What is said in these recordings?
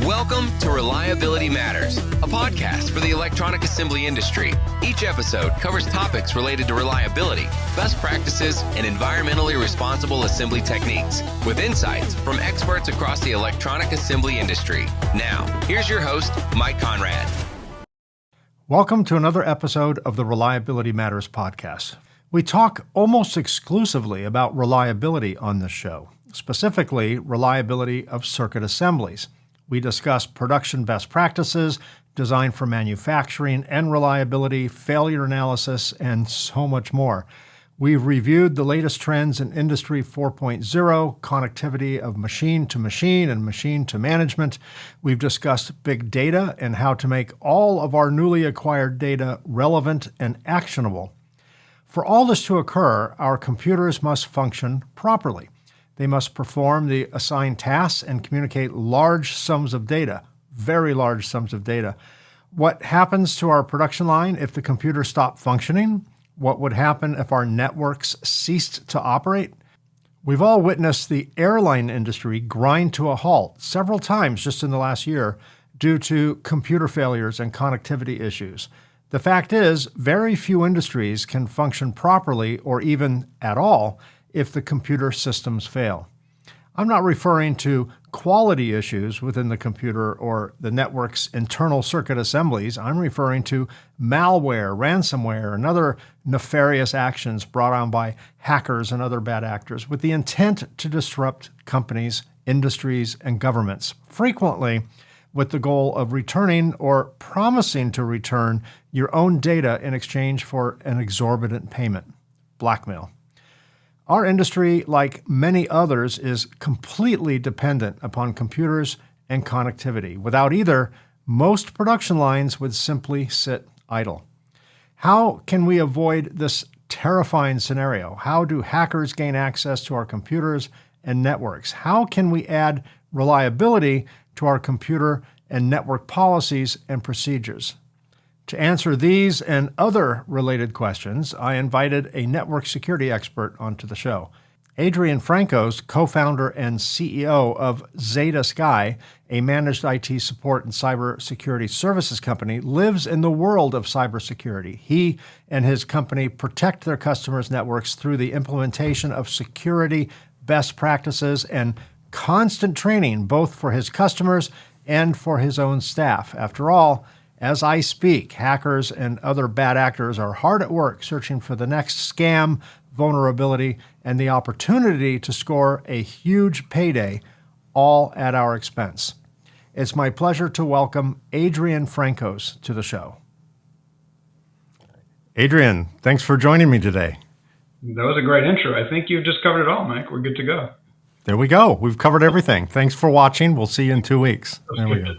Welcome to Reliability Matters, a podcast for the electronic assembly industry. Each episode covers topics related to reliability, best practices, and environmentally responsible assembly techniques, with insights from experts across the electronic assembly industry. Now, here's your host, Mike Conrad. Welcome to another episode of the Reliability Matters podcast. We talk almost exclusively about reliability on this show, specifically reliability of circuit assemblies. We discuss production best practices, design for manufacturing and reliability, failure analysis, and so much more. We've reviewed the latest trends in Industry 4.0, connectivity of machine to machine and machine to management. We've discussed big data and how to make all of our newly acquired data relevant and actionable. For all this to occur, our computers must function properly. They must perform the assigned tasks and communicate large sums of data, very large sums of data. What happens to our production line if the computer stopped functioning? What would happen if our networks ceased to operate? We've all witnessed the airline industry grind to a halt several times just in the last year due to computer failures and connectivity issues. The fact is, very few industries can function properly or even at all if the computer systems fail. I'm not referring to quality issues within the computer or the network's internal circuit assemblies. I'm referring to malware, ransomware, and other nefarious actions brought on by hackers and other bad actors with the intent to disrupt companies, industries, and governments, frequently with the goal of returning or promising to return your own data in exchange for an exorbitant payment, blackmail. Our industry, like many others, is completely dependent upon computers and connectivity. Without either, most production lines would simply sit idle. How can we avoid this terrifying scenario? How do hackers gain access to our computers and networks? How can we add reliability to our computer and network policies and procedures? To answer these and other related questions, I invited a network security expert onto the show. Adrian Francos, co-founder and CEO of Zeta Sky, a managed IT support and cybersecurity services company, lives in the world of cybersecurity. He and his company protect their customers' networks through the implementation of security best practices and constant training, both for his customers and for his own staff. After all, as I speak, hackers and other bad actors are hard at work searching for the next scam, vulnerability, and the opportunity to score a huge payday, all at our expense. It's my pleasure to welcome Adrian Francos to the show. Adrian, thanks for joining me today. That was a great intro. I think you've just covered it all, Mike. We're good to go. There we go. We've covered everything. Thanks for watching. We'll see you in 2 weeks. There we go.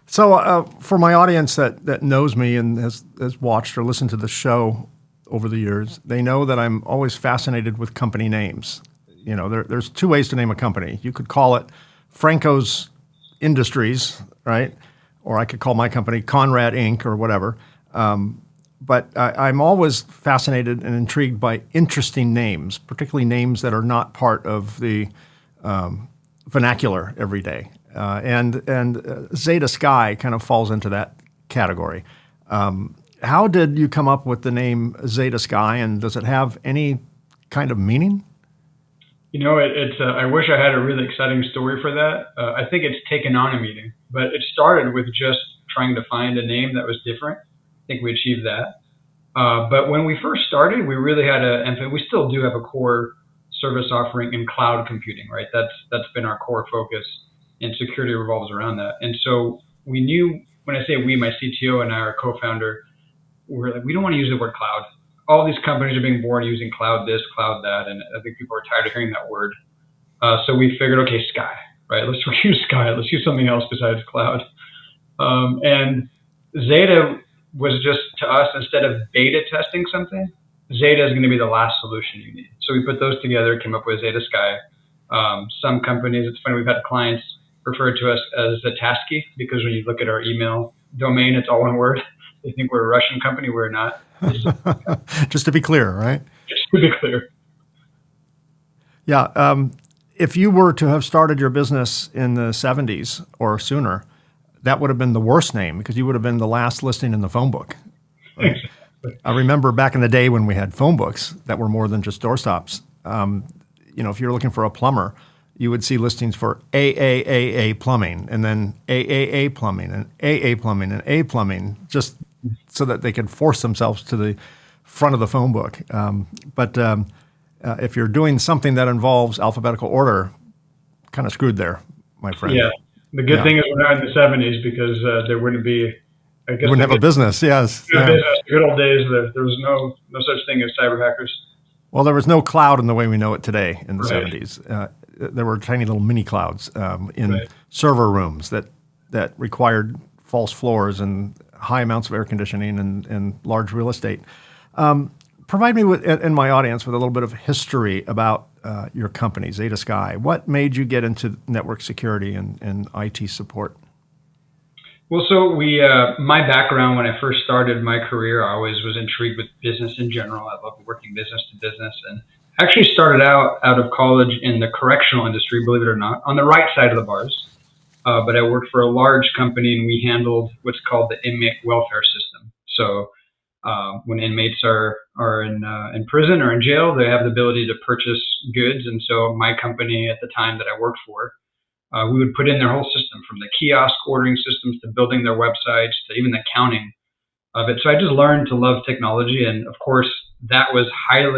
So for my audience that knows me and has watched or listened to the show over the years, they know that I'm always fascinated with company names. You know, there's two ways to name a company. You could call it Franco's Industries, right? Or I could call my company Conrad Inc. or whatever. But I'm always fascinated and intrigued by interesting names, particularly names that are not part of the vernacular every day. And Zeta Sky kind of falls into that category. How did you come up with the name Zeta Sky, and does it have any kind of meaning? You know, I wish I had a really exciting story for that. I think it's taken on a meaning, but it started with just trying to find a name that was different. I think we achieved that. But when we first started, we really had and we still do have a core service offering in cloud computing, right? That's been our core focus. And security revolves around that. And so we knew, when I say we, my CTO and our co-founder, we're like, we don't want to use the word cloud. All these companies are being born using cloud this, cloud that, and I think people are tired of hearing that word. So we figured, okay, Sky, right? Let's use Sky. Let's use something else besides cloud. And Zeta was just, to us, instead of beta testing something, Zeta is going to be the last solution you need. So we put those together, came up with Zeta Sky. Some companies, it's funny, we've had clients refer to us as Zetaski because when you look at our email domain, it's all one word. They think we're a Russian company. We're not. Just to be clear, right? Just to be clear. Yeah. if you were to have started your business in the 70s or sooner, that would have been the worst name because you would have been the last listing in the phone book. Right? I remember back in the day when we had phone books that were more than just doorstops. If you're looking for a plumber, you would see listings for AAAA plumbing and then AAA plumbing and AA plumbing and A plumbing, just so that they could force themselves to the front of the phone book. But if you're doing something that involves alphabetical order, kind of screwed there, my friend. Yeah. The good thing is we're not in the 70s because there wouldn't be, I guess. You wouldn't have a business, yes. Business, good old days, there was no such thing as cyber hackers. Well, there was no cloud in the way we know it today in the Right. 70s. There were tiny little mini clouds in Right. server rooms that required false floors and high amounts of air conditioning and large real estate. Provide me and my audience with a little bit of history about your company, Zeta Sky. What made you get into network security and IT support? Well, so my background when I first started my career, I always was intrigued with business in general. I loved working business to business, and actually started out of college in the correctional industry, believe it or not, on the right side of the bars. But I worked for a large company, and we handled what's called the inmate welfare system. So when inmates are in prison or in jail, they have the ability to purchase goods. And so my company at the time that I worked for, we would put in their whole system, from the kiosk ordering systems to building their websites to even the counting of it. So I just learned to love technology, and of course that was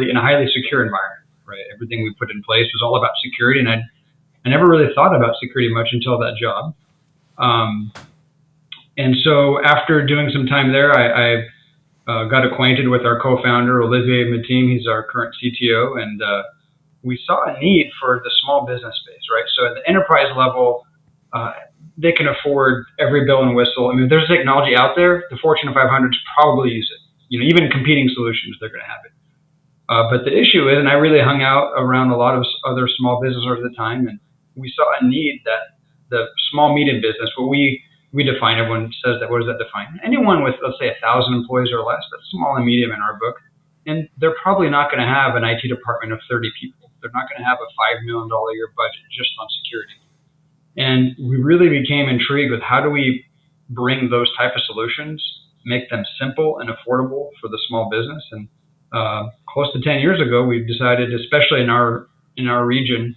in a highly secure environment. Right, everything we put in place was all about security, and I never really thought about security much until that job. And so after doing some time there, I got acquainted with our co-founder, Olivier Matim. He's our current CTO, and we saw a need for the small business space, right? So at the enterprise level, they can afford every bill and whistle. I mean, if there's technology out there, the Fortune 500s probably use it. Even competing solutions, they're going to have it. But the issue is, and I really hung out around a lot of other small business owners at the time, and we saw a need that the small medium business, what we define, everyone says that, what does that define? Anyone with, let's say, 1,000 employees or less, that's small and medium in our book. And they're probably not going to have an IT department of 30 people. They're not going to have a $5 million a year budget just on security. And we really became intrigued with how do we bring those type of solutions, make them simple and affordable for the small business. And close to 10 years ago, we decided, especially in our region,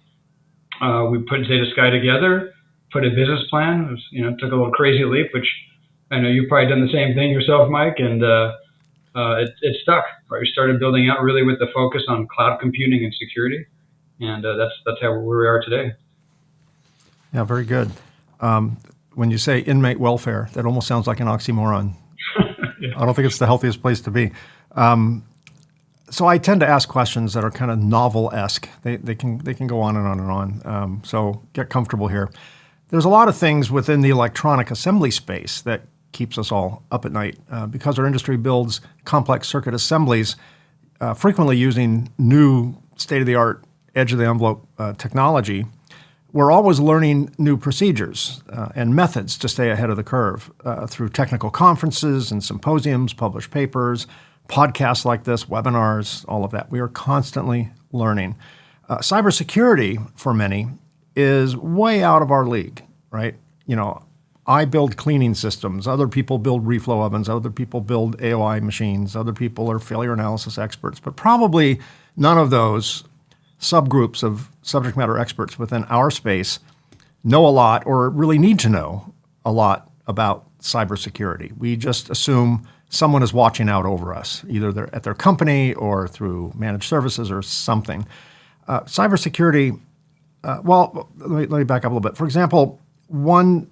we put Zeta Sky together, put a business plan. It was, took a little crazy leap, which I know you've probably done the same thing yourself, Mike, and it stuck. Right, we started building out really with the focus on cloud computing and security, and that's how where we are today. Yeah, very good. When you say inmate welfare, that almost sounds like an oxymoron. Yeah. I don't think it's the healthiest place to be. So I tend to ask questions that are kind of novel-esque. They can go on and on and on. So get comfortable here. There's a lot of things within the electronic assembly space that keeps us all up at night because our industry builds complex circuit assemblies, frequently using new state-of-the-art, edge-of-the-envelope technology. We're always learning new procedures and methods to stay ahead of the curve through technical conferences and symposiums, published papers, podcasts like this, webinars, all of that. We are constantly learning. Cybersecurity, for many, is way out of our league, right? I build cleaning systems. Other people build reflow ovens. Other people build AOI machines. Other people are failure analysis experts. But probably none of those subgroups of subject matter experts within our space know a lot or really need to know a lot about cybersecurity. We just assume someone is watching out over us, either they're at their company or through managed services or something. Cybersecurity, let me back up a little bit. For example, once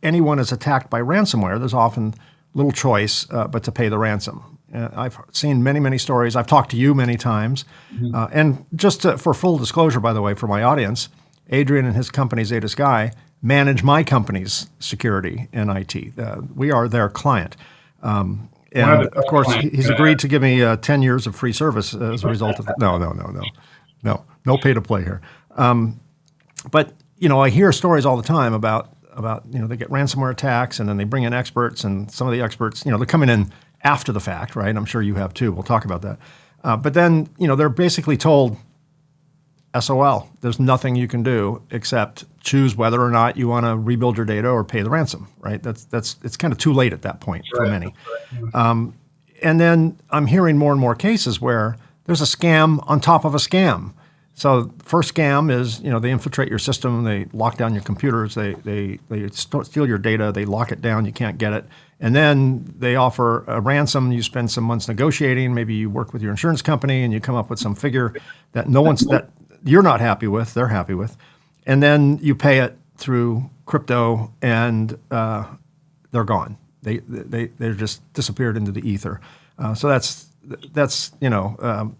anyone is attacked by ransomware, there's often little choice but to pay the ransom. I've seen many, many stories. I've talked to you many times. Mm-hmm. And just for full disclosure, by the way, for my audience, Adrian and his company, Zeta Sky, manage my company's security and IT. We are their client. And of course, he's agreed to give me 10 years of free service as a result of that. No pay to play here. But I hear stories all the time about they get ransomware attacks and then they bring in experts, and some of the experts, they're coming in after the fact, right? I'm sure you have too. We'll talk about that. But then, they're basically told, SOL. There's nothing you can do except choose whether or not you want to rebuild your data or pay the ransom, right? It's kind of too late at that point for many. Right. And then I'm hearing more and more cases where there's a scam on top of a scam. So first scam is, they infiltrate your system, they lock down your computers, they steal your data, they lock it down, you can't get it. And then they offer a ransom, you spend some months negotiating, maybe you work with your insurance company and you come up with some figure that that you're not happy with, they're happy with. And then you pay it through crypto and they're gone. They're just disappeared into the ether. So that's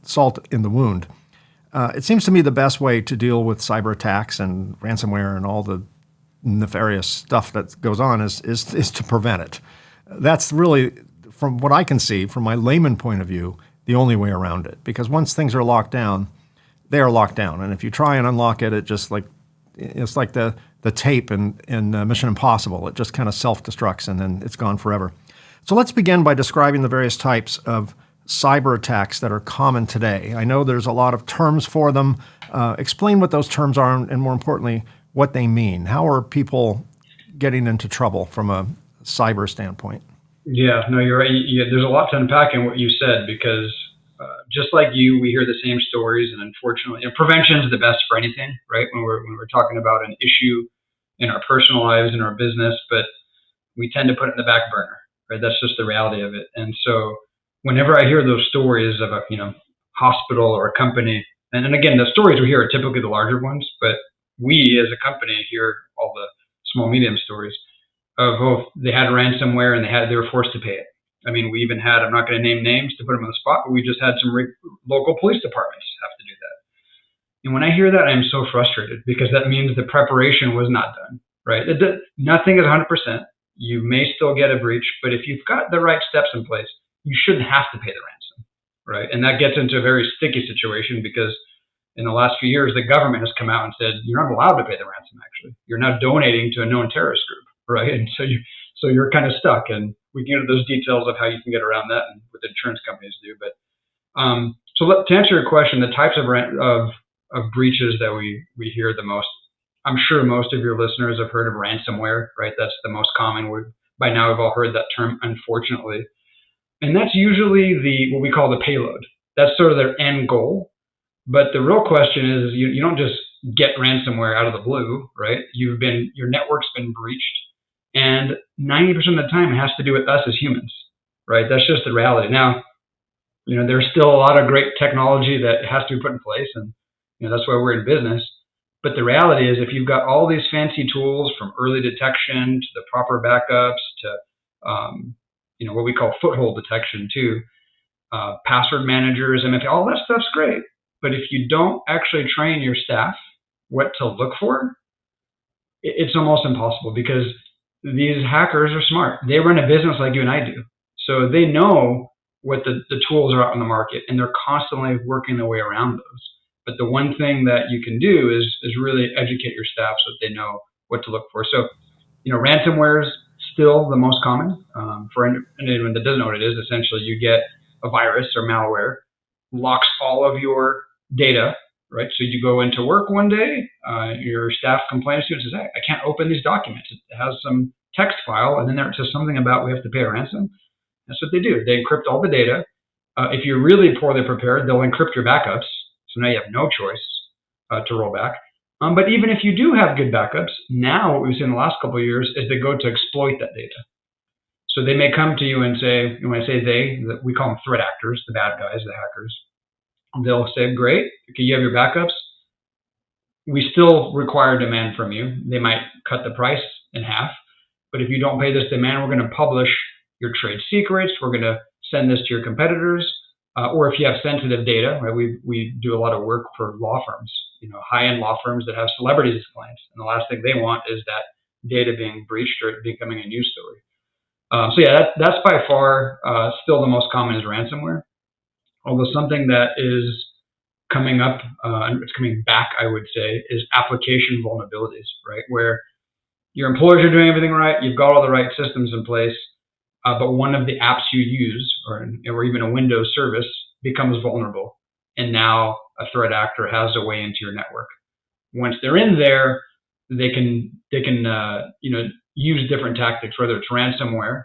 salt in the wound. It seems to me the best way to deal with cyber attacks and ransomware and all the nefarious stuff that goes on is to prevent it. That's really, from what I can see, from my layman point of view, the only way around it. Because once things are locked down, they are locked down. And if you try and unlock it, it's like the tape in Mission Impossible. It just kind of self-destructs and then it's gone forever. So let's begin by describing the various types of cyber attacks that are common today. I know there's a lot of terms for them. Explain what those terms are and more importantly, what they mean. How are people getting into trouble from a cyber standpoint? Yeah, no, you're right. There's a lot to unpack in what you said because just like you, we hear the same stories, and unfortunately, prevention is the best for anything, right? When we're talking about an issue in our personal lives, in our business, but we tend to put it in the back burner, right? That's just the reality of it. And so, whenever I hear those stories of a hospital or a company, and again, the stories we hear are typically the larger ones, but we as a company hear all the small, medium stories of they had ransomware and they were forced to pay it. I mean, we even had, I'm not going to name names to put them on the spot, but we just had some local police departments have to do that. And when I hear that, I'm so frustrated because that means the preparation was not done, right? Nothing is 100%. You may still get a breach, but if you've got the right steps in place, you shouldn't have to pay the ransom, right? And that gets into a very sticky situation because in the last few years, the government has come out and said, you're not allowed to pay the ransom, actually. You're now donating to a known terrorist group, right? And so you're kind of stuck. And we can get into those details of how you can get around that and what insurance companies do. But to answer your question, the types of breaches that we hear the most, I'm sure most of your listeners have heard of ransomware, right? That's the most common. By now, we've all heard that term, unfortunately. And that's usually what we call the payload. That's sort of their end goal. But the real question is, you don't just get ransomware out of the blue, right? Your network's been breached, and 90% of the time it has to do with us as humans, right? That's just the reality. Now, there's still a lot of great technology that has to be put in place, and that's why we're in business. But the reality is, if you've got all these fancy tools from early detection to the proper backups to what we call foothold detection too, password managers, MFA, all that stuff's great. But if you don't actually train your staff what to look for, it's almost impossible because these hackers are smart. They run a business like you and I do. So they know what the tools are out on the market, and they're constantly working their way around those. But the one thing that you can do is really educate your staff so that they know what to look for. So, ransomware is still the most common. For anyone that doesn't know what it is, essentially you get a virus or malware, locks all of your data, right? So you go into work one day, your staff complains to you and says, hey, I can't open these documents. It has some text file, and then there it says something about we have to pay a ransom. That's what they do. They encrypt all the data. If you're really poorly prepared, they'll encrypt your backups. So now you have no choice to roll back. But even if you do have good backups, now what we've seen in the last couple of years is they go to exploit that data. So they may come to you and say, and when I say we call them threat actors, the bad guys, the hackers. They'll say, great, okay, you have your backups. We still require demand from you. They might cut the price in half. But if you don't pay this demand, we're going to publish your trade secrets. We're going to send this to your competitors. Or if you have sensitive data, right? We do a lot of work for law firms, high-end law firms that have celebrities as clients. And the last thing they want is that data being breached or it becoming a news story. So yeah, that's by far still the most common is ransomware. Although something that is coming up, and it's coming back, I would say, is application vulnerabilities, right? Where your employers are doing everything right, you've got all the right systems in place, but one of the apps you use, or even a Windows service, becomes vulnerable. and now a threat actor has a way into your network. Once they're in there, they can use different tactics, whether it's ransomware,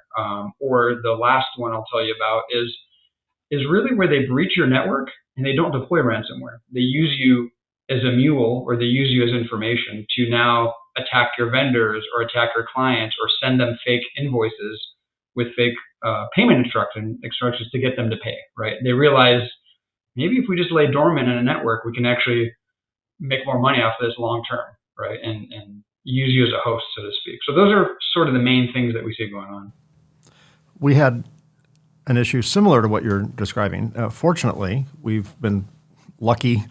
or the last one I'll tell you about is really where they breach your network and they don't deploy ransomware. They use you as a mule, or they use you as information to now attack your vendors or attack your clients or send them fake invoices with fake payment instructions to get them to pay, right? They realize maybe if we just lay dormant in a network, we can actually make more money off of this long term, right? And use you as a host, so to speak. So those are sort of the main things that we see going on. We had an issue similar to what you're describing. Fortunately, we've been lucky.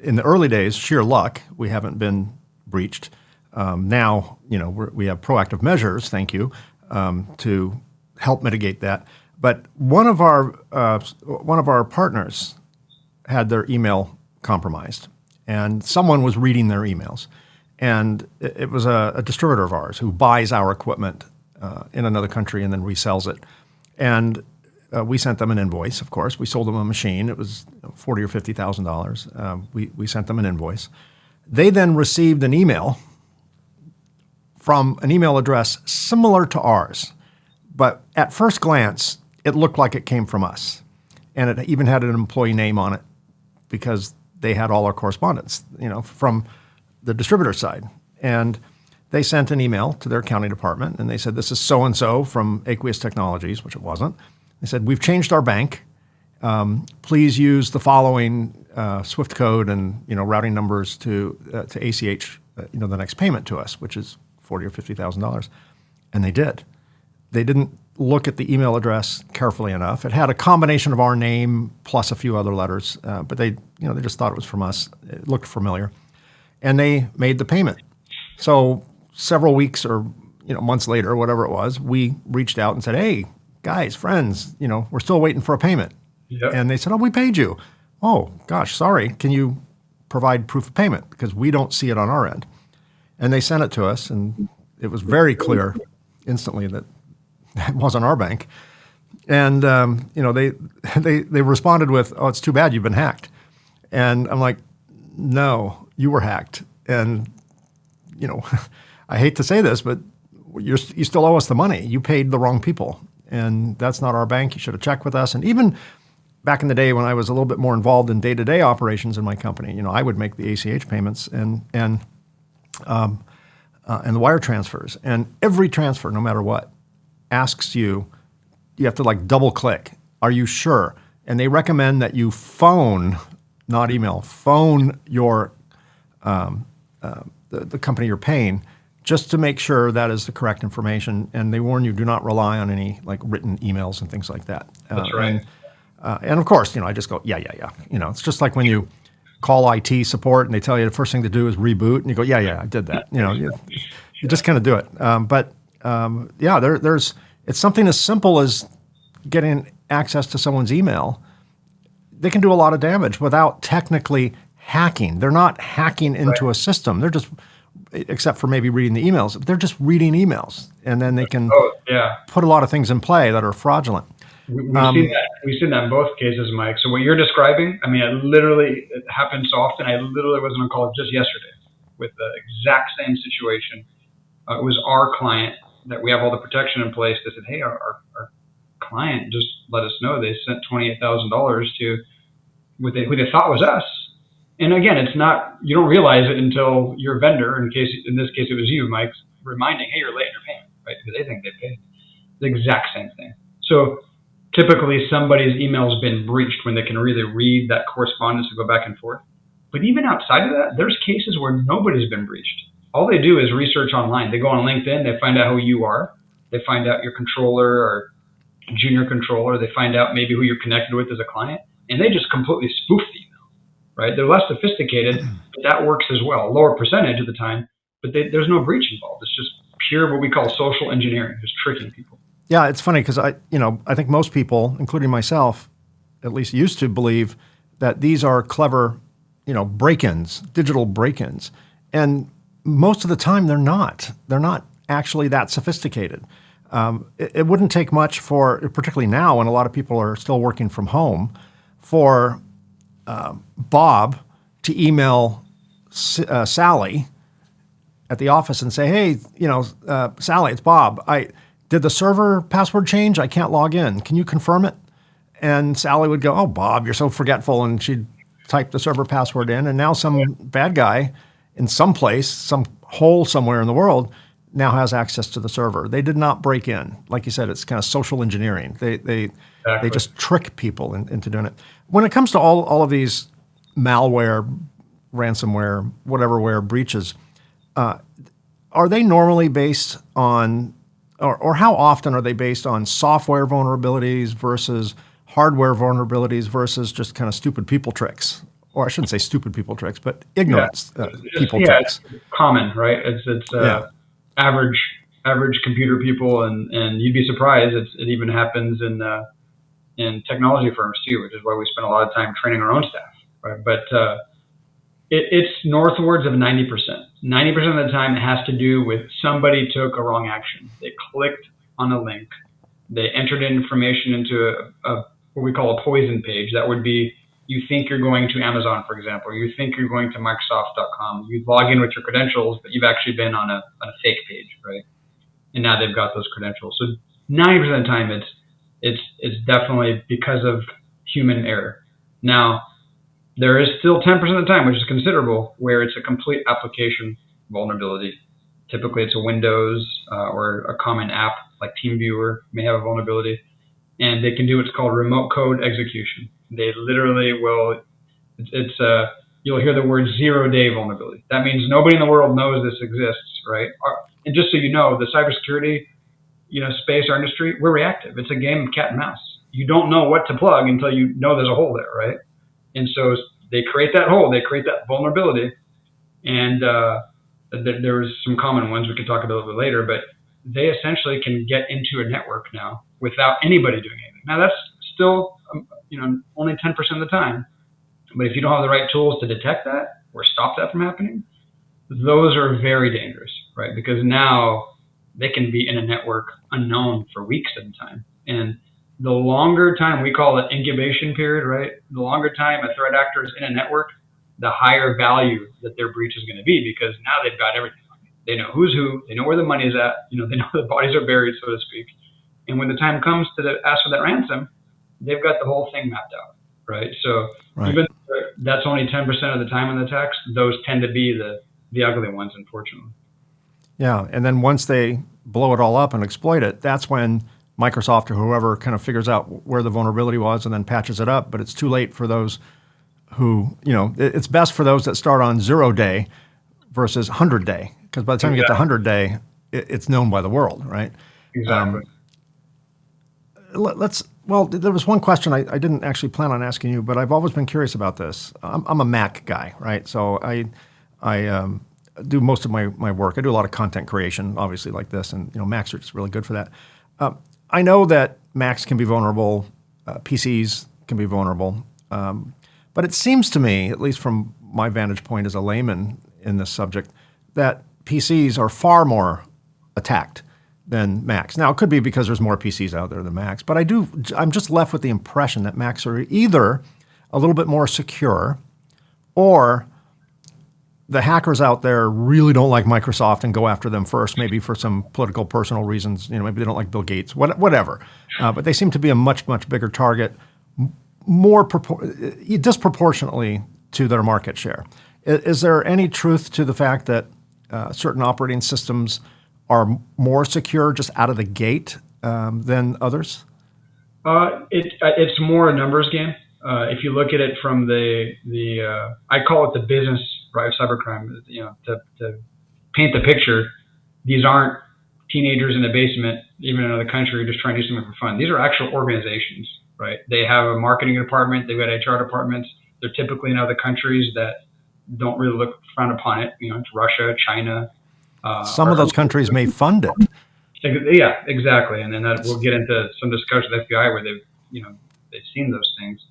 In the early days, sheer luck, we haven't been breached. Now, we have proactive measures, thank you, to help mitigate that. But one of our partners had their email compromised, and someone was reading their emails. And it was a distributor of ours who buys our equipment in another country and then resells it. And we sent them an invoice, of course. We sold them a machine. It was $40,000 or $50,000. We sent them an invoice. They then received an email from an email address similar to ours. But at first glance, it looked like it came from us. And it even had an employee name on it because they had all our correspondence, from the distributor side. And they sent an email to their accounting department, and they said, this is so-and-so from Aqueous Technologies, which it wasn't. They said, we've changed our bank. Please use the following SWIFT code and routing numbers to ACH the next payment to us, which is $40,000 or $50,000. And they did. They didn't look at the email address carefully enough. It had a combination of our name plus a few other letters, but they just thought it was from us. It looked familiar. And they made the payment. So several weeks or months later, whatever it was, we reached out and said, hey, guys, friends, we're still waiting for a payment. Yep. And they said, oh, we paid you. Oh, gosh, sorry. Can you provide proof of payment? Because we don't see it on our end. And they sent it to us, and it was very clear instantly that it wasn't our bank. And, they responded with, oh, it's too bad you've been hacked. And I'm like, no, you were hacked. And, I hate to say this, but you still owe us the money. You paid the wrong people. And that's not our bank. You should have checked with us. And even back in the day when I was a little bit more involved in day-to-day operations in my company, I would make the ACH payments and the wire transfers. And every transfer, no matter what, asks you have to double click. Are you sure? And they recommend that you phone, not email, phone your the company you're paying, just to make sure that is the correct information. And they warn you, do not rely on any written emails and things like that. That's right. And of course, I just go, yeah. It's just like when you call IT support and they tell you the first thing to do is reboot, and you go, yeah, I did that. You just kind of do it. It's something as simple as getting access to someone's email. They can do a lot of damage without technically hacking. They're not hacking into a system. They're just, except for maybe reading the emails, they're just reading emails, and then they can put a lot of things in play that are fraudulent. We've seen that in both cases, Mike. So what you're describing, it happens so often. I literally was on a call just yesterday with the exact same situation. It was our client that we have all the protection in place. They said, hey, our client just let us know they sent $28,000 to who they thought was us. And again, it's not, you don't realize it until your vendor, in this case it was you, Mike, reminding, hey, you're late in your payment, right? Because they think they paid. The exact same thing. So typically somebody's email has been breached when they can really read that correspondence and go back and forth. But even outside of that, there's cases where nobody's been breached. All they do is research online. They go on LinkedIn, they find out who you are, they find out your controller or junior controller, they find out maybe who you're connected with as a client, and they just completely spoof the email. Right? They're less sophisticated, but that works as well. Lower percentage of the time, but there's no breach involved. It's just pure what we call social engineering, just tricking people. Yeah, it's funny because I think most people, including myself, at least used to believe that these are clever, break-ins, digital break-ins, and most of the time they're not. They're not actually that sophisticated. It wouldn't take much for, particularly now when a lot of people are still working from home, for Bob to email Sally at the office and say, hey, Sally, it's Bob. Did the server password change? I can't log in. Can you confirm it? And Sally would go, oh, Bob, you're so forgetful. And she'd type the server password in. And now some bad guy in some place, some hole somewhere in the world, now has access to the server. They did not break in. Like you said, it's kind of social engineering. They just trick people into doing it. When it comes to all of these malware, ransomware, whateverware breaches, are they normally based on, or how often are they based on software vulnerabilities versus hardware vulnerabilities versus just kind of stupid people tricks? Or I shouldn't say stupid people tricks, but ignorance people tricks. It's common, right? It's average computer people, and you'd be surprised. It even happens in technology firms too, which is why we spend a lot of time training our own staff, right? But it's northwards of 90%. 90% of the time, it has to do with somebody took a wrong action. They clicked on a link. They entered in information into a what we call a poison page. That would be, you think you're going to Amazon, for example, or you think you're going to Microsoft.com. You log in with your credentials, but you've actually been on a fake page, right? And now they've got those credentials. So 90% of the time, it's definitely because of human error. Now, there is still 10% of the time, which is considerable, where it's a complete application vulnerability. Typically, it's a Windows or a common app like TeamViewer may have a vulnerability, and they can do what's called remote code execution. They literally will. You'll hear the word 0-day vulnerability. That means nobody in the world knows this exists, right? And just so you know, the cybersecurity, space or industry, we're reactive. It's a game of cat and mouse. You don't know what to plug until you know there's a hole there, right? And so they create that hole, they create that vulnerability, and there's some common ones we can talk about a little bit later, but they essentially can get into a network now without anybody doing anything. Now that's still, only 10% of the time, but if you don't have the right tools to detect that or stop that from happening, those are very dangerous, right? Because now they can be in a network unknown for weeks at a time. And the longer time, we call it incubation period, right? The longer time a threat actor is in a network, the higher value that their breach is going to be, because now they've got everything. They know who's who, they know where the money is at, they know the bodies are buried, so to speak. And when the time comes to ask for that ransom, they've got the whole thing mapped out, right? So even though that's only 10% of the time in the attacks, those tend to be the ugly ones, unfortunately. Yeah, and then once they blow it all up and exploit it, that's when Microsoft or whoever kind of figures out where the vulnerability was and then patches it up. But it's too late for those who, it's best for those that start on 0-day versus 100-day. Because by the time you get to 100-day, it's known by the world, right? Exactly. There was one question I didn't actually plan on asking you, but I've always been curious about this. I'm a Mac guy, right? So I do most of my work. I do a lot of content creation, obviously, like this, and Macs are just really good for that. I know that Macs can be vulnerable, PCs can be vulnerable, but it seems to me, at least from my vantage point as a layman in this subject, that PCs are far more attacked than Macs. Now, it could be because there's more PCs out there than Macs, but I'm just left with the impression that Macs are either a little bit more secure, or the hackers out there really don't like Microsoft and go after them first, maybe for some political, personal reasons. Maybe they don't like Bill Gates, whatever. But they seem to be a much, much bigger target, disproportionately to their market share. Is there any truth to the fact that certain operating systems are more secure just out of the gate than others? It's more a numbers game. If you look at it from the I call it the business, right, cybercrime. To paint the picture, these aren't teenagers in a basement, even in another country, just trying to do something for fun. These are actual organizations, right? They have a marketing department, they've got HR departments. They're typically in other countries that don't really look frown upon it. It's Russia, China. Some of those countries may fund it. Yeah, exactly. And then we'll get into some discussion with FBI where they've seen those things.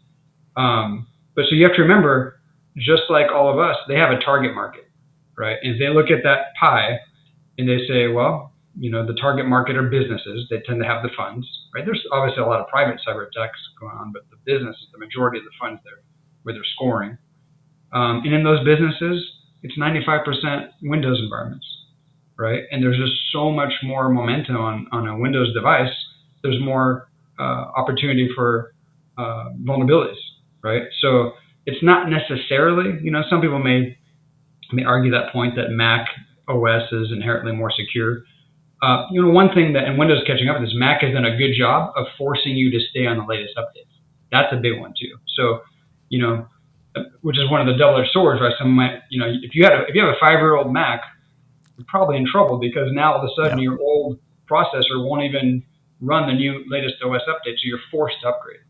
But so you have to remember, just like all of us, they have a target market, right? And if they look at that pie and they say, well, the target market are businesses. They tend to have the funds, right? There's obviously a lot of private cyber attacks going on, but the business is the majority of the funds there. where they're scoring. And in those businesses, it's 95% Windows environments, right? And there's just so much more momentum on a Windows device. There's more opportunity for vulnerabilities, right? So it's not necessarily, some people may argue that point that Mac OS is inherently more secure. One thing that, and Windows catching up with this, Mac has done a good job of forcing you to stay on the latest updates. That's a big one too. So, which is one of the double-edged swords, right? Some might, if you have a 5-year-old Mac, you're probably in trouble because now all of a sudden your old processor won't even run the new latest OS update, so you're forced to upgrade.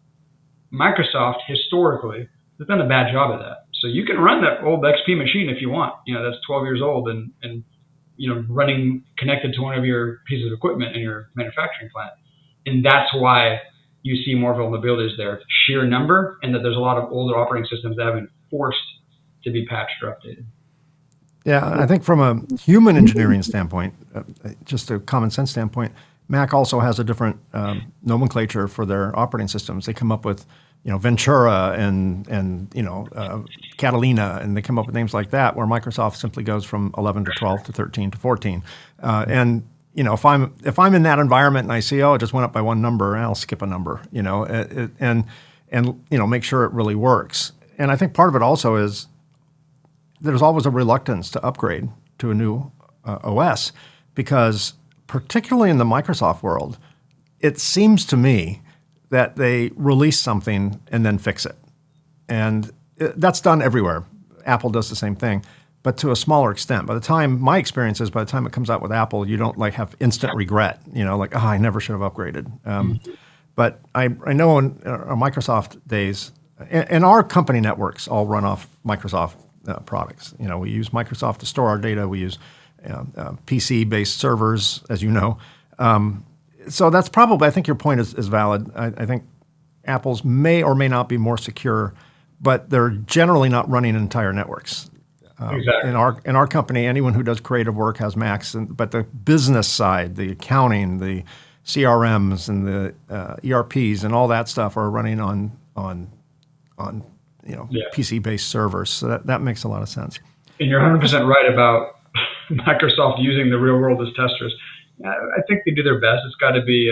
Microsoft historically has done a bad job of that. So you can run that old XP machine if you want. That's 12 years old and running connected to one of your pieces of equipment in your manufacturing plant. And that's why you see more vulnerabilities there, sheer number, and that there's a lot of older operating systems that have been forced to be patched or updated. Yeah, I think from a human engineering standpoint, just a common sense standpoint, Mac also has a different nomenclature for their operating systems. They come up with, Ventura and Catalina, and they come up with names like that, where Microsoft simply goes from 11 to 12 to 13 to 14. If I'm in that environment and I see, it just went up by one number, I'll skip a number, and make sure it really works. And I think part of it also is there's always a reluctance to upgrade to a new OS because particularly in the Microsoft world, it seems to me that they release something and then fix it. And that's done everywhere. Apple does the same thing, but to a smaller extent. My experience is by the time it comes out with Apple, you don't have instant regret, I never should have upgraded. But I know in our Microsoft days, and our company networks all run off Microsoft products. We use Microsoft to store our data. We use PC-based servers, as you know. So that's probably, I think your point is valid. I think Apple's may or may not be more secure, but they're generally not running entire networks. Exactly. In our company, anyone who does creative work has Macs, but the business side, the accounting, the CRMs, and the ERPs, and all that stuff are running on PC-based servers. So that makes a lot of sense. And you're 100% right about Microsoft using the real world as testers. I think they do their best. It's got to be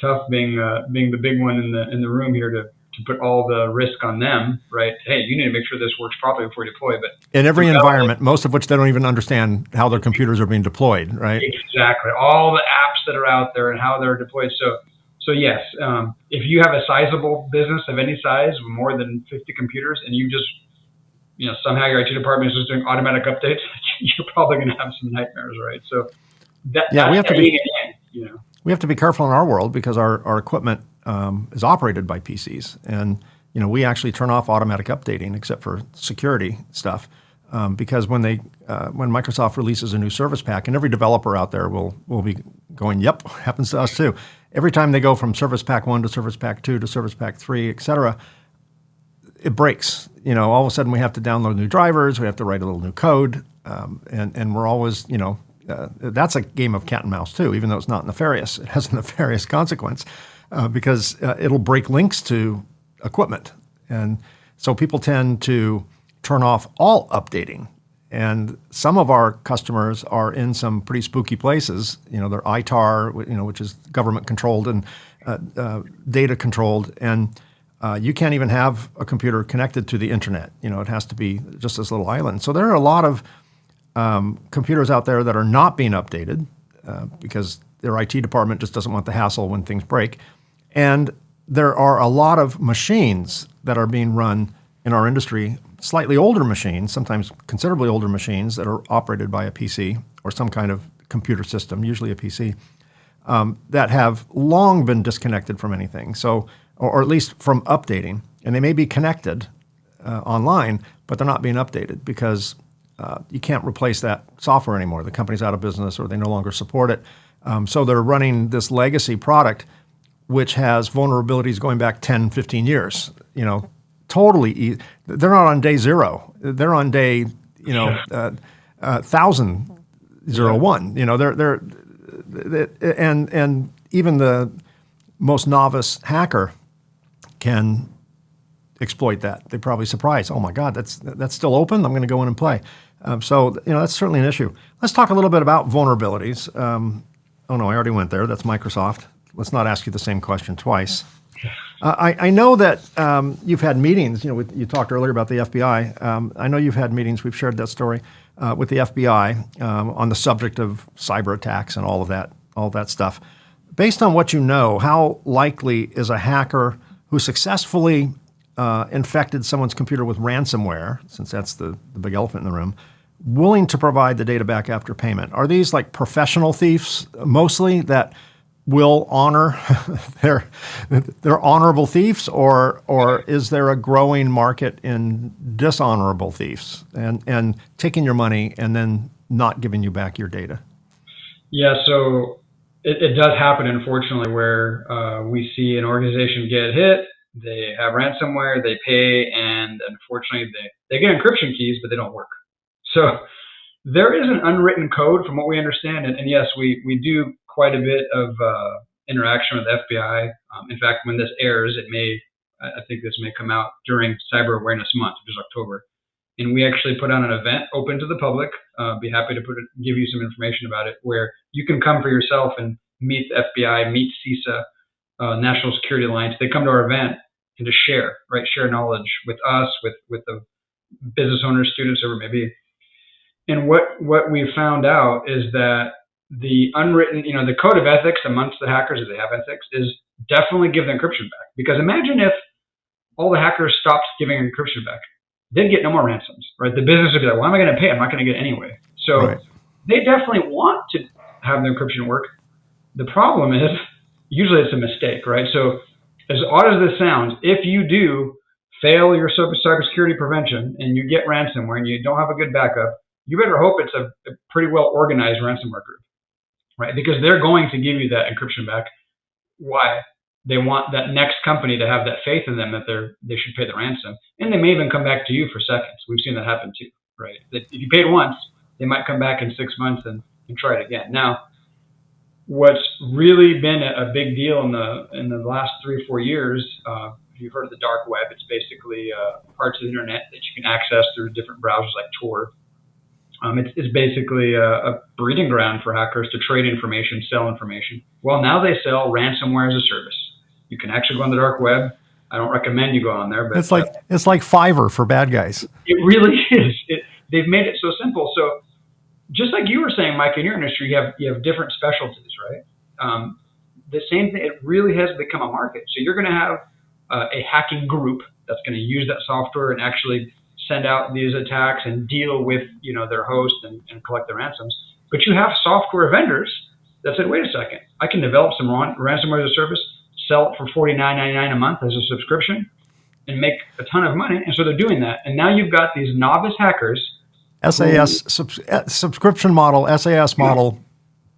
tough being the big one in the room here to put all the risk on them, right? Hey, you need to make sure this works properly before you deploy. But in every environment, most of which they don't even understand how their computers are being deployed, right? Exactly. All the apps that are out there and how they're deployed. So yes, if you have a sizable business of any size, more than 50 computers, and you just somehow your IT department is just doing automatic updates, you're probably going to have some nightmares, right? So we have to be careful in our world because our equipment is operated by PCs, and we actually turn off automatic updating except for security stuff because when Microsoft releases a new service pack, and every developer out there will be going, "Yep, happens to us too." Every time they go from Service Pack 1 to Service Pack 2 to Service Pack 3, et cetera, it breaks. All of a sudden we have to download new drivers, we have to write a little new code, and we're always, that's a game of cat and mouse too, even though it's not nefarious. It has a nefarious consequence because it'll break links to equipment. And so people tend to turn off all updating. And some of our customers are in some pretty spooky places. They're ITAR, which is government controlled and data controlled. And you can't even have a computer connected to the internet. It has to be just this little island. So there are a lot of computers out there that are not being updated because their IT department just doesn't want the hassle when things break. And there are a lot of machines that are being run in our industry, slightly older machines, sometimes considerably older machines that are operated by a PC or some kind of computer system, usually a PC, that have long been disconnected from anything. So, or at least from updating. And they may be connected online, but they're not being updated because you can't replace that software anymore. The company's out of business or they no longer support it. So they're running this legacy product which has vulnerabilities going back 10, 15 years. Totally. They're not on day zero. They're on day, 1,001. And even the most novice hacker can exploit that. They're probably surprised. Oh my God, that's still open. I'm going to go in and play. So that's certainly an issue. Let's talk a little bit about vulnerabilities. Oh no, I already went there. That's Microsoft. Let's not ask you the same question twice. I know that you've had meetings. You talked earlier about the FBI. I know you've had meetings. We've shared that story with the FBI on the subject of cyber attacks and all of that stuff. Based on what you know, how likely is a hacker who successfully infected someone's computer with ransomware, since that's the big elephant in the room, willing to provide the data back after payment? Are these like professional thieves mostly that will honor their honorable thieves, or is there a growing market in dishonorable thieves and taking your money and then not giving you back your data? Yeah, so it does happen, unfortunately, where we see an organization get hit, they have ransomware, they pay, and unfortunately they get encryption keys, but they don't work. So there is an unwritten code from what we understand, and yes, we do quite a bit of interaction with the FBI. In fact, when this airs, I think this may come out during Cyber Awareness Month, which is October. And we actually put on an event open to the public. Be happy to give you some information about it, where you can come for yourself and meet the FBI, meet CISA, National Security Alliance. They come to our event and to share knowledge with us, with the business owners, students, whoever it may be. And what we found out is that the unwritten, the code of ethics amongst the hackers, if they have ethics, is definitely give the encryption back. Because imagine if all the hackers stopped giving encryption back. They'd get no more ransoms, right? The business would be like, why am I going to pay? I'm not going to get it anyway. So They definitely want to have the encryption work. The problem is, usually it's a mistake, right? So as odd as this sounds, if you do fail your cybersecurity prevention and you get ransomware and you don't have a good backup, you better hope it's a pretty well organized ransomware group, right? Because they're going to give you that encryption back. Why? They want that next company to have that faith in them that they should pay the ransom. And they may even come back to you for seconds. We've seen that happen too, right? That if you paid once, they might come back in 6 months and try it again. Now, what's really been a big deal in the last 3 or 4 years, if you've heard of the dark web, it's basically parts of the internet that you can access through different browsers like Tor. It's basically a breeding ground for hackers to trade information, sell information. Well, now they sell ransomware as a service. You can actually go on the dark web. I don't recommend you go on there, but it's like Fiverr for bad guys. It really is. They've made it so simple. So just like you were saying, Mike, in your industry, you have different specialties, right? The same thing. It really has become a market. So you're going to have a hacking group that's going to use that software and actually send out these attacks and deal with their host and collect the ransoms. But you have software vendors that said, wait a second, I can develop some ransomware as a service, sell it for $49.99 a month as a subscription, and make a ton of money. And so they're doing that. And now you've got these novice hackers. SAS, subscription model, SAS model,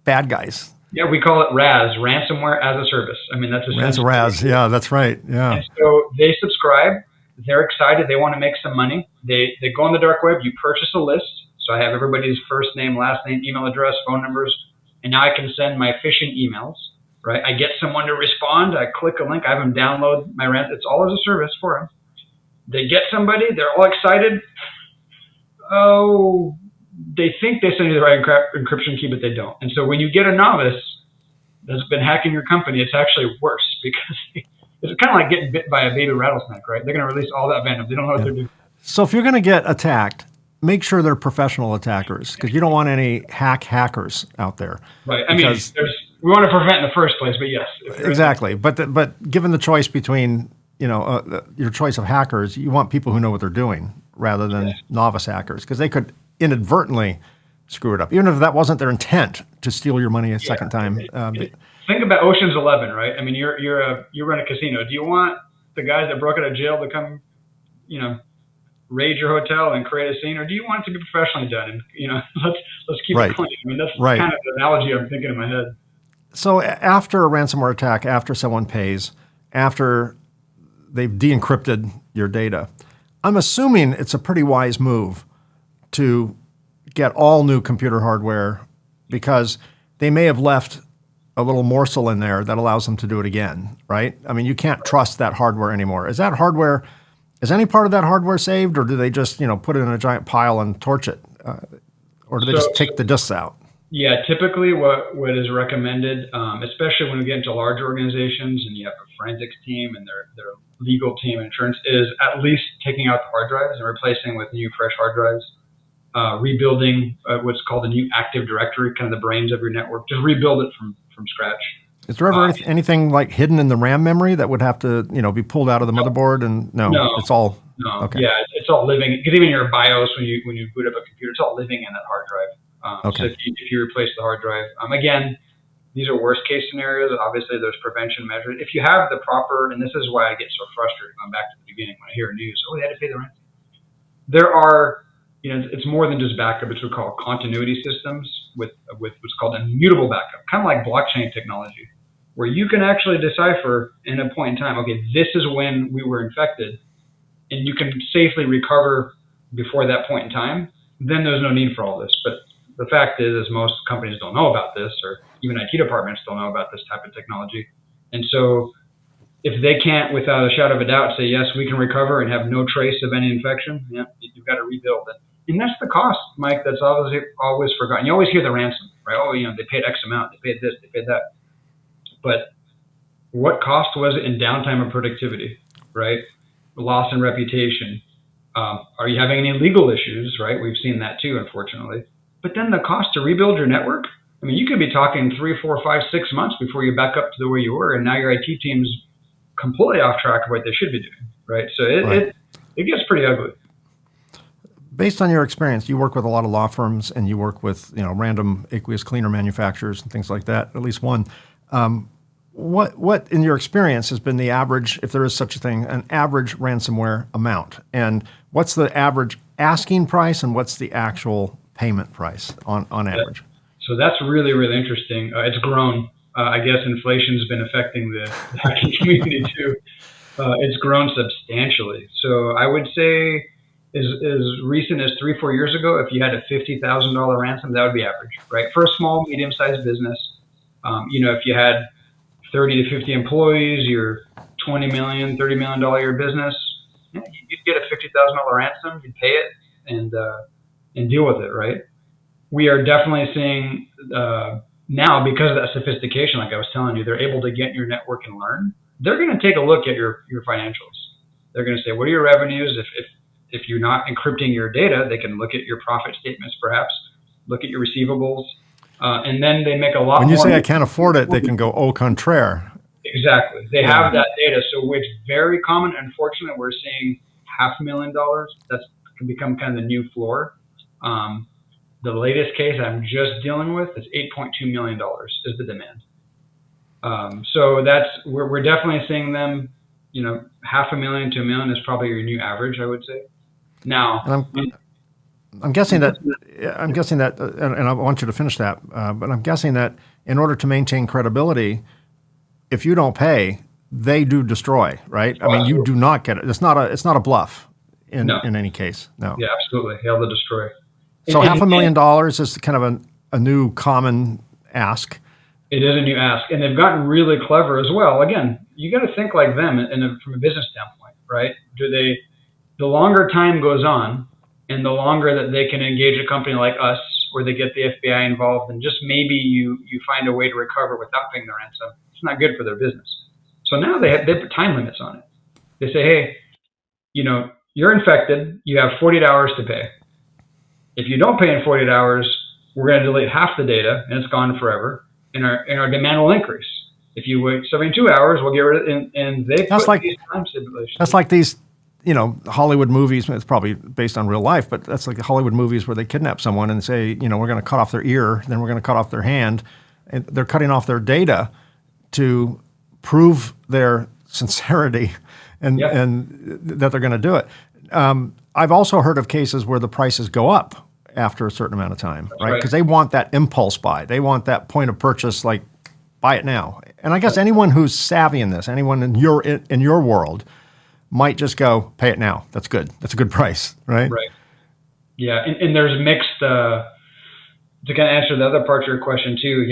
bad guys. Yeah, we call it RAS, ransomware as a service. I mean, that's essentially RAS. Yeah, that's right. Yeah. And so they subscribe. They're excited. They want to make some money. They go on the dark web. You purchase a list. So I have everybody's first name, last name, email address, phone numbers, and now I can send my phishing emails. Right? I get someone to respond. I click a link. I have them download my rent. It's all as a service for them. They get somebody. They're all excited. Oh, they think they send you the right encryption key, but they don't. And so when you get a novice that's been hacking your company, it's actually worse because it's kind of like getting bit by a baby rattlesnake, right? They're going to release all that venom. They don't know what they're doing. So if you're going to get attacked, make sure they're professional attackers because you don't want any hackers out there. Right. I mean, we want to prevent in the first place, but yes. Exactly. But given the choice between, your choice of hackers, you want people who know what they're doing rather than novice hackers because they could inadvertently screw it up, even if that wasn't their intent to steal your money a second time. Think about Ocean's 11, right? I mean, you run a casino. Do you want the guys that broke out of jail to come, raid your hotel and create a scene, or do you want it to be professionally done? And let's keep it clean. I mean, that's kind of the analogy I'm thinking in my head. So after a ransomware attack, after someone pays, after they've de-encrypted your data, I'm assuming it's a pretty wise move to get all new computer hardware because they may have left a little morsel in there that allows them to do it again, right? I mean, you can't trust that hardware anymore. Is that hardware Is any part of that hardware saved, or do they just put it in a giant pile and torch it, or do they just take the disks out? Yeah, typically what is recommended, especially when we get into large organizations and you have a forensics team and their legal team and insurance, is at least taking out the hard drives and replacing with new fresh hard drives, rebuilding what's called a new Active Directory, kind of the brains of your network. Just rebuild it from scratch. Is there ever anything like hidden in the RAM memory that would have to be pulled out of the motherboard? And no, it's all okay. Yeah, it's all living. Because even your BIOS, when you boot up a computer, it's all living in that hard drive. Okay. So if you replace the hard drive, again, these are worst case scenarios. Obviously, there's prevention measures. If you have the proper, and this is why I get so frustrated going back to the beginning when I hear news, they had to pay the rent. There are, it's more than just backup. It's what we call continuity systems with what's called immutable backup, kind of like blockchain technology, where you can actually decipher in a point in time, okay, this is when we were infected, and you can safely recover before that point in time. Then there's no need for all this. But the fact is most companies don't know about this, or even IT departments don't know about this type of technology. And so if they can't, without a shadow of a doubt, say, yes, we can recover and have no trace of any infection, you've got to rebuild it. And that's the cost, Mike, that's obviously always forgotten. You always hear the ransom, right? They paid X amount, they paid this, they paid that. But what cost was it in downtime and productivity, right? Loss in reputation. Are you having any legal issues, right? We've seen that too, unfortunately. But then the cost to rebuild your network, you could be talking 3, 4, 5, 6 months before you back up to the way you were, and now your IT team's completely off track of what they should be doing, right? So it gets pretty ugly. Based on your experience, you work with a lot of law firms, and you work with random aqueous cleaner manufacturers and things like that, at least one. What in your experience has been the average, if there is such a thing, an average ransomware amount? And what's the average asking price, and what's the actual payment price on average? So that's really, really interesting. It's grown. I guess inflation's been affecting the hacking community too. It's grown substantially. So I would say as recent as 3-4 years ago, if you had a $50,000 ransom, that would be average, right? For a small, medium-sized business, if you had 30 to 50 employees, you're $20 million, $30 million your business, you'd get a $50,000 ransom, you'd pay it and deal with it, right? We are definitely seeing now, because of that sophistication, like I was telling you, they're able to get in your network and learn. They're going to take a look at your financials. They're going to say, what are your revenues? If you're not encrypting your data, they can look at your profit statements, perhaps, look at your receivables, and then they make a lot more. When you say I can't afford it, they can go au contraire. Exactly. They have that data. So it's very common. Unfortunately, we're seeing $500,000. That's can become kind of the new floor. The latest case I'm just dealing with is $8.2 million is the demand. So we're definitely seeing them, $500,000 to $1 million is probably your new average, I would say. Now, I'm guessing that, and I want you to finish that, but I'm guessing that in order to maintain credibility, if you don't pay, they do destroy, right? I mean, you do not get it. It's not a bluff in any case. No. Yeah, absolutely. They'll destroy. So $500,000 is kind of a new common ask. It is a new ask, and they've gotten really clever as well. Again, you got to think like them from a business standpoint, right? The longer time goes on, and the longer that they can engage a company like us, where they get the FBI involved, and just maybe you find a way to recover without paying the ransom, it's not good for their business. So now they put time limits on it. They say, hey, you're infected. You have 48 hours to pay. If you don't pay in 48 hours, we're going to delete half the data, and it's gone forever, and our demand will increase. If you wait 72 hours, we'll get rid of it, and they put these time stipulations. That's like these, Hollywood movies. It's probably based on real life, but that's like the Hollywood movies where they kidnap someone and say, we're going to cut off their ear, then we're going to cut off their hand, and they're cutting off their data to prove their sincerity and that they're going to do it. I've also heard of cases where the prices go up after a certain amount of time, right? Because they want that impulse buy. They want that point of purchase, like buy it now. And I guess anyone who's savvy in this, anyone in your world, might just go pay it now. That's good. That's a good price, right? Right. Yeah, and there's mixed. To kind of answer the other part of your question too,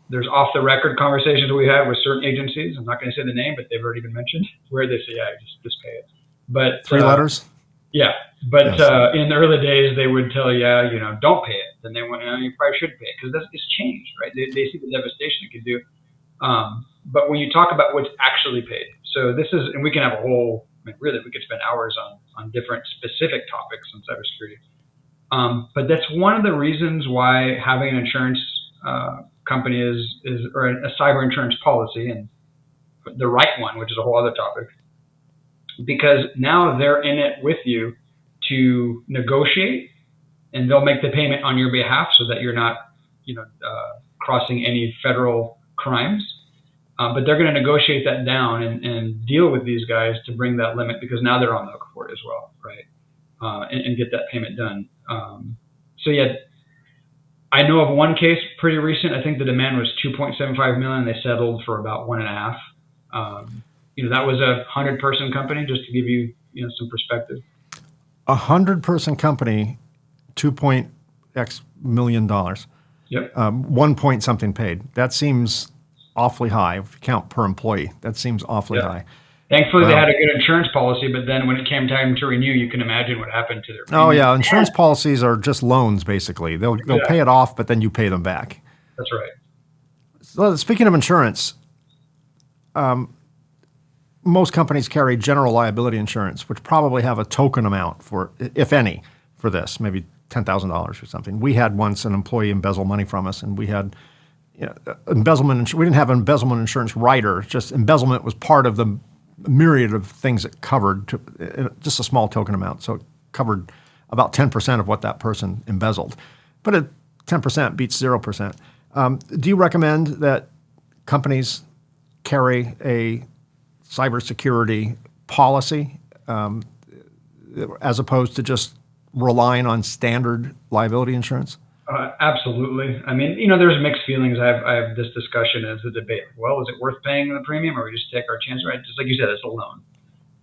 there's off the record conversations we have with certain agencies. I'm not going to say the name, but they've already been mentioned, where they say, yeah, just pay it. But 3 letters? Yeah. But Yes. in the early days, they would tell you, don't pay it. Then they went, you probably should pay it because it's changed, right? They see the devastation it could do. But when you talk about what's actually paid, so this is, and we can have a whole, really, we could spend hours on different specific topics on cybersecurity. But that's one of the reasons why having an insurance company or a cyber insurance policy, and the right one, which is a whole other topic, because now they're in it with you to negotiate, and they'll make the payment on your behalf so that you're not, crossing any federal crimes. But they're going to negotiate that down and deal with these guys to bring that limit because now they're on the hook for it as well, right? And get that payment done. So yeah, I know of one case pretty recent. I think the demand was 2.75 million. They settled for about 1.5. That was a 100-person company, just to give you, some perspective. 100-person company, $2.x million. Yep. 1 point something paid. That seems awfully high. If you count per employee, that seems awfully high. Thankfully, they had a good insurance policy, but then when it came time to renew, you can imagine what happened to their premium. Oh yeah, insurance policies are just loans basically. They'll pay it off, but then you pay them back. That's right. So speaking of insurance, most companies carry general liability insurance, which probably have a token amount for, if any, for this, maybe $10,000 or something. We had once an employee embezzle money from us, and we had embezzlement. We didn't have an embezzlement insurance rider. Just embezzlement was part of the myriad of things it covered, just a small token amount. So it covered about 10% of what that person embezzled. But 10% beats 0%. Do you recommend that companies carry a cybersecurity policy as opposed to just relying on standard liability insurance? Absolutely. I mean, there's mixed feelings. I have this discussion as a debate. Well, is it worth paying the premium, or we just take our chance? Right? Just like you said, it's a loan.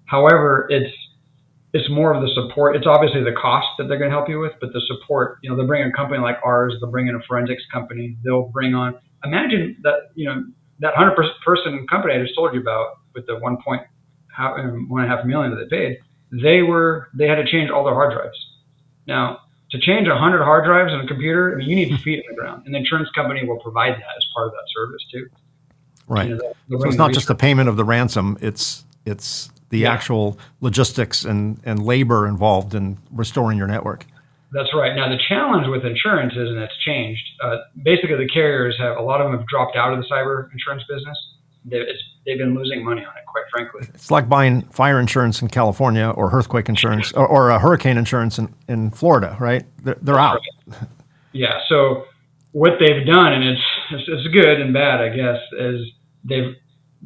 However, it's more of the support. It's obviously the cost that they're going to help you with, but the support. They'll bring a company like ours. They'll bring in a forensics company. They'll bring on. Imagine that that 100-person company I just told you about with the 1.5 million that they paid. They had to change all their hard drives. Now, to change 100 hard drives on a computer, you need feet in the ground, and the insurance company will provide that as part of that service too. Right. So it's not just the payment of the ransom; it's the actual logistics and labor involved in restoring your network. That's right. Now the challenge with insurance is, and it's changed. Basically, the carriers a lot of them have dropped out of the cyber insurance business. They've been losing money on it, quite frankly. It's like buying fire insurance in California or earthquake insurance or a hurricane insurance in Florida, right? They're out. Right. Yeah. So what they've done, and it's good and bad, I guess, is they've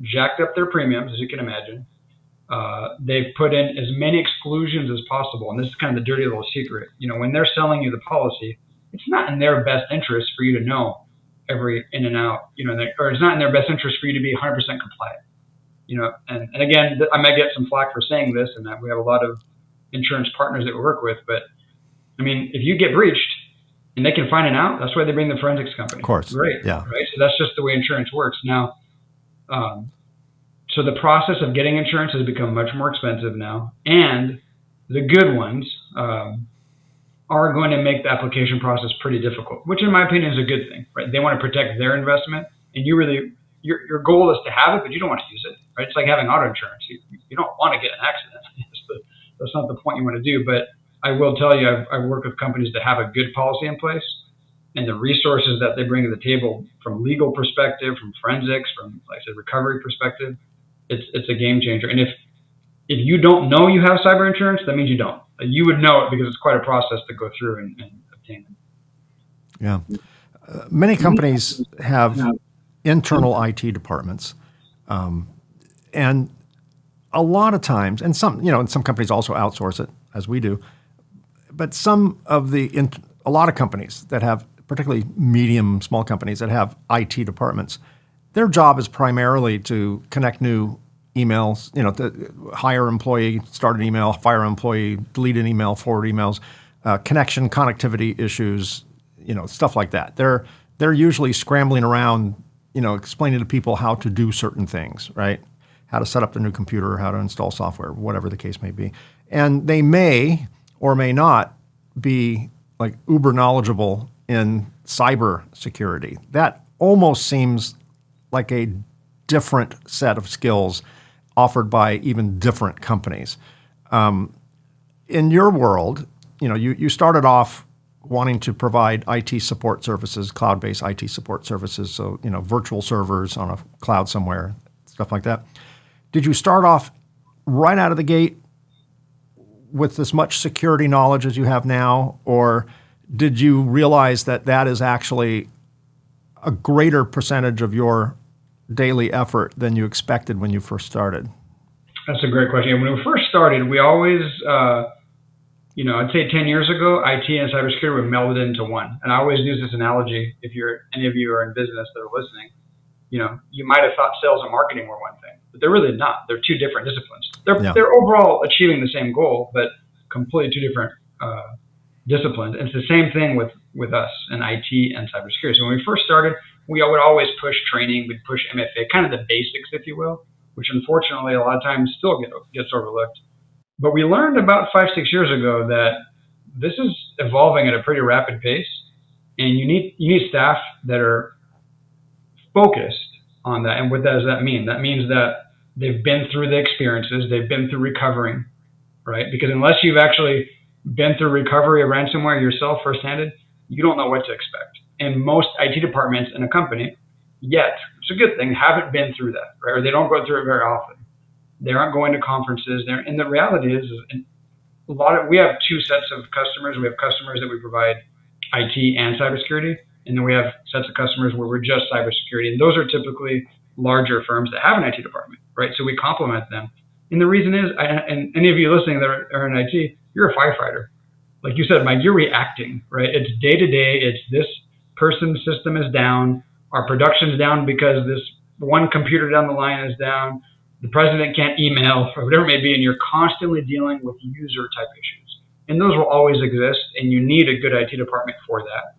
jacked up their premiums, as you can imagine. They've put in as many exclusions as possible. And this is kind of the dirty little secret. When they're selling you the policy, it's not in their best interest for you to know every in and out, or it's not in their best interest for you to be 100% compliant. And again, I might get some flack for saying this, and that we have a lot of insurance partners that we work with, but I mean, if you get breached and they can find it out, that's why they bring the forensics company. Of course. Great. Yeah. Right. So that's just the way insurance works. Now, so the process of getting insurance has become much more expensive now, and the good ones, are going to make the application process pretty difficult, which in my opinion is a good thing, right? They want to protect their investment, and your goal is to have it, but you don't want to use it, right? It's like having auto insurance. You don't want to get an accident. That's not the point you want to do. But I will tell you, I've worked with companies that have a good policy in place, and the resources that they bring to the table from legal perspective, from forensics, from, like I said, recovery perspective, it's a game changer. And if you don't know you have cyber insurance, that means you don't. You would know it because it's quite a process to go through and obtain it. Yeah. Many companies have internal IT departments. And a lot of times, and some companies also outsource it, as we do, but a lot of companies that have, particularly medium, small companies that have IT departments, their job is primarily to connect new emails, to hire an employee, start an email, fire an employee, delete an email, forward emails, connection, connectivity issues, stuff like that. They're usually scrambling around, explaining to people how to do certain things, right? how to set up the new computer, how to install software, whatever the case may be. And they may or may not be like uber knowledgeable in cyber security. That almost seems like a different set of skills offered by even different companies. In your world, you started off wanting to provide IT support services, cloud-based IT support services, so virtual servers on a cloud somewhere, stuff like that. Did you start off right out of the gate with as much security knowledge as you have now, or did you realize that that is actually a greater percentage of your daily effort than you expected when you first started? That's a great question. When we first started, we always, I'd say 10 years ago, IT and cybersecurity were melded into one. And I always use this analogy. If any of you are in business that are listening, you might have thought sales and marketing were one thing, but they're really not. They're two different disciplines. They're overall achieving the same goal, but completely two different disciplines. And it's the same thing with us in IT and cybersecurity. So when we first started, we would always push training, we'd push MFA, kind of the basics, if you will, which unfortunately a lot of times still gets overlooked. But we learned about 5-6 years ago that this is evolving at a pretty rapid pace, and you need staff that are focused on that. And what does that mean? That means that they've been through the experiences, they've been through recovering, right? Because unless you've actually been through recovery of ransomware yourself firsthand, you don't know what to expect. And most IT departments in a company, yet, it's a good thing, haven't been through that, right? Or they don't go through it very often. They aren't going to conferences. And the reality is we have two sets of customers. We have customers that we provide IT and cybersecurity, and then we have sets of customers where we're just cybersecurity. And those are typically larger firms that have an IT department, right? So we complement them. And the reason is, and any of you listening that are in IT, you're a firefighter. Like you said, Mike, you're reacting, right? It's day to day. It's this person's system is down. Our production's down because this one computer down the line is down. The president can't email, or whatever it may be, and you're constantly dealing with user type issues. And those will always exist, and you need a good IT department for that.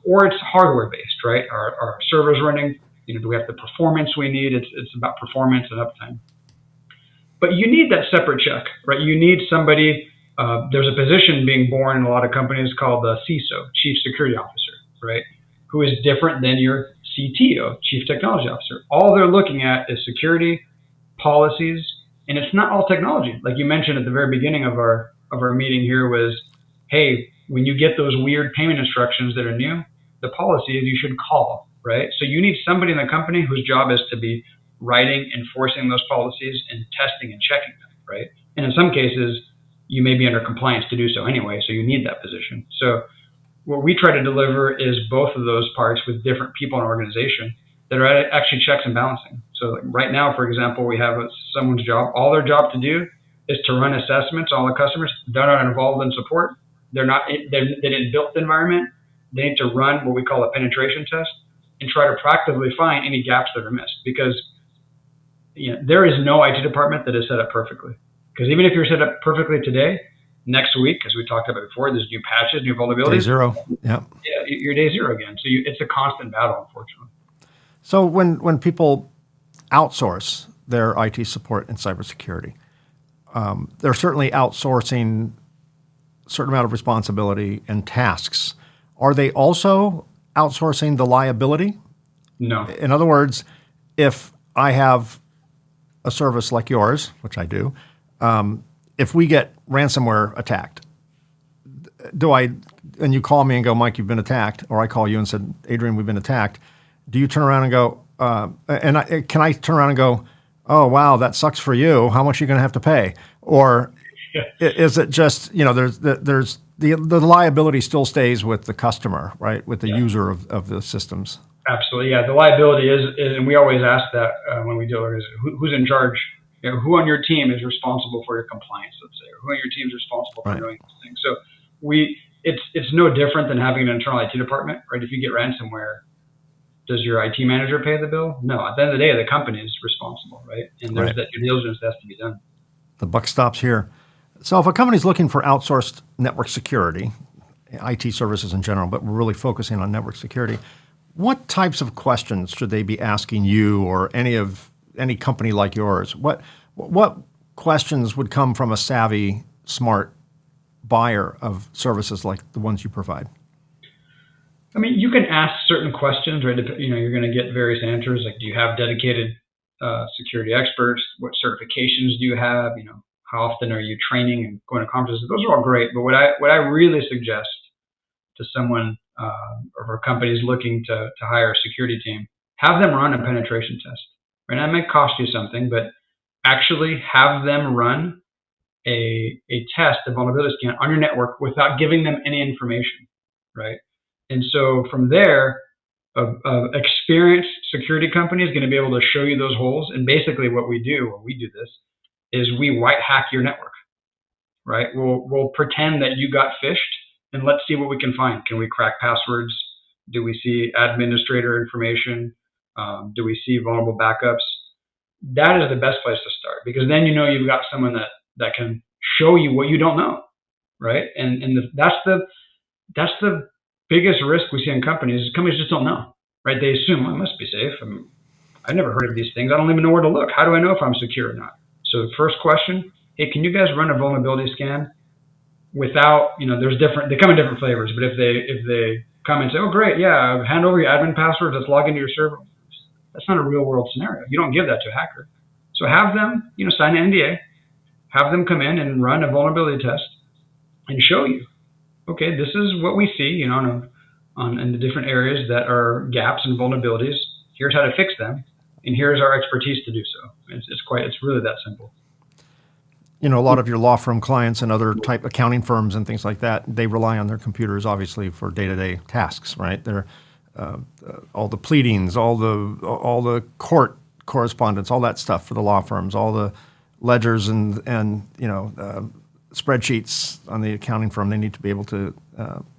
Or it's hardware based, right? Our servers running, do we have the performance we need? It's about performance and uptime. But you need that separate check, right? You need somebody, there's a position being born in a lot of companies called the CISO, Chief Security Officer, right? Who is different than your CTO, Chief Technology Officer. All they're looking at is security, policies, and it's not all technology. Like you mentioned at the very beginning of our meeting here was, hey, when you get those weird payment instructions that are new, the policy is you should call, right? So you need somebody in the company whose job is to be writing, enforcing those policies, and testing and checking them, right? And in some cases, you may be under compliance to do so anyway, so you need that position. So what we try to deliver is both of those parts with different people in an organization that are actually checks and balancing. So like right now, for example, we have someone's job, all their job to do is to run assessments on all the customers. They're not involved in support. They didn't build the environment. They need to run what we call a penetration test and try to proactively find any gaps that are missed, because there is no IT department that is set up perfectly. Because even if you're set up perfectly today, next week, as we talked about before, there's new patches, new vulnerabilities. Day zero, yeah. Yeah, you're day zero again. So it's a constant battle, unfortunately. So when people outsource their IT support and cybersecurity, they're certainly outsourcing a certain amount of responsibility and tasks. Are they also outsourcing the liability? No. In other words, if I have a service like yours, which I do, if we get ransomware attacked, and you call me and go, Mike, you've been attacked, or I call you and said, Adrian, we've been attacked, do you turn around and go, can I turn around and go, oh, wow, that sucks for you. How much are you going to have to pay? Or is it just, there's the liability still stays with the customer, right? With the user of the systems. Absolutely. Yeah. The liability is, and we always ask that when we deal with who's in charge, who on your team is responsible for your compliance, let's say, or who on your team is responsible for doing these things. So it's no different than having an internal IT department, right? If you get ransomware, does your IT manager pay the bill? No. At the end of the day, the company is responsible, right? And there's that due diligence that has to be done. The buck stops here. So if a company's looking for outsourced network security, IT services in general, but we're really focusing on network security, what types of questions should they be asking you or any of any company like yours, what questions would come from a savvy, smart buyer of services like the ones you provide? I mean, you can ask certain questions, right? You're going to get various answers. Like, do you have dedicated security experts? What certifications do you have? How often are you training and going to conferences? Those are all great. But what I really suggest to someone or for companies looking to hire a security team, have them run a penetration test. Right? That might cost you something, but actually have them run a test, a vulnerability scan on your network without giving them any information, right? And so from there, a experienced security company is going to be able to show you those holes. And basically what we do when we do this is we white hack your network, right? We'll pretend that you got phished, and let's see what we can find. Can we crack passwords? Do we see administrator information? Do we see vulnerable backups? That is the best place to start, because then you've got someone that can show you what you don't know, right? And that's the biggest risk we see in companies. Is companies just don't know, right? They assume, well, it must be safe. I've never heard of these things. I don't even know where to look. How do I know if I'm secure or not? So the first question, hey, can you guys run a vulnerability scan without, they come in different flavors, but if they come and say, oh, great, yeah, hand over your admin password, let's log into your server. That's not a real world scenario. You don't give that to a hacker. So have them, sign an NDA, have them come in and run a vulnerability test and show you, okay, this is what we see, in the different areas that are gaps and vulnerabilities. Here's how to fix them, and here's our expertise to do so. It's really that simple. A lot of your law firm clients and other type accounting firms and things like that, they rely on their computers obviously for day-to-day tasks, right? They're all the pleadings, all the court correspondence, all that stuff for the law firms, all the ledgers and spreadsheets on the accounting firm. They need to be able to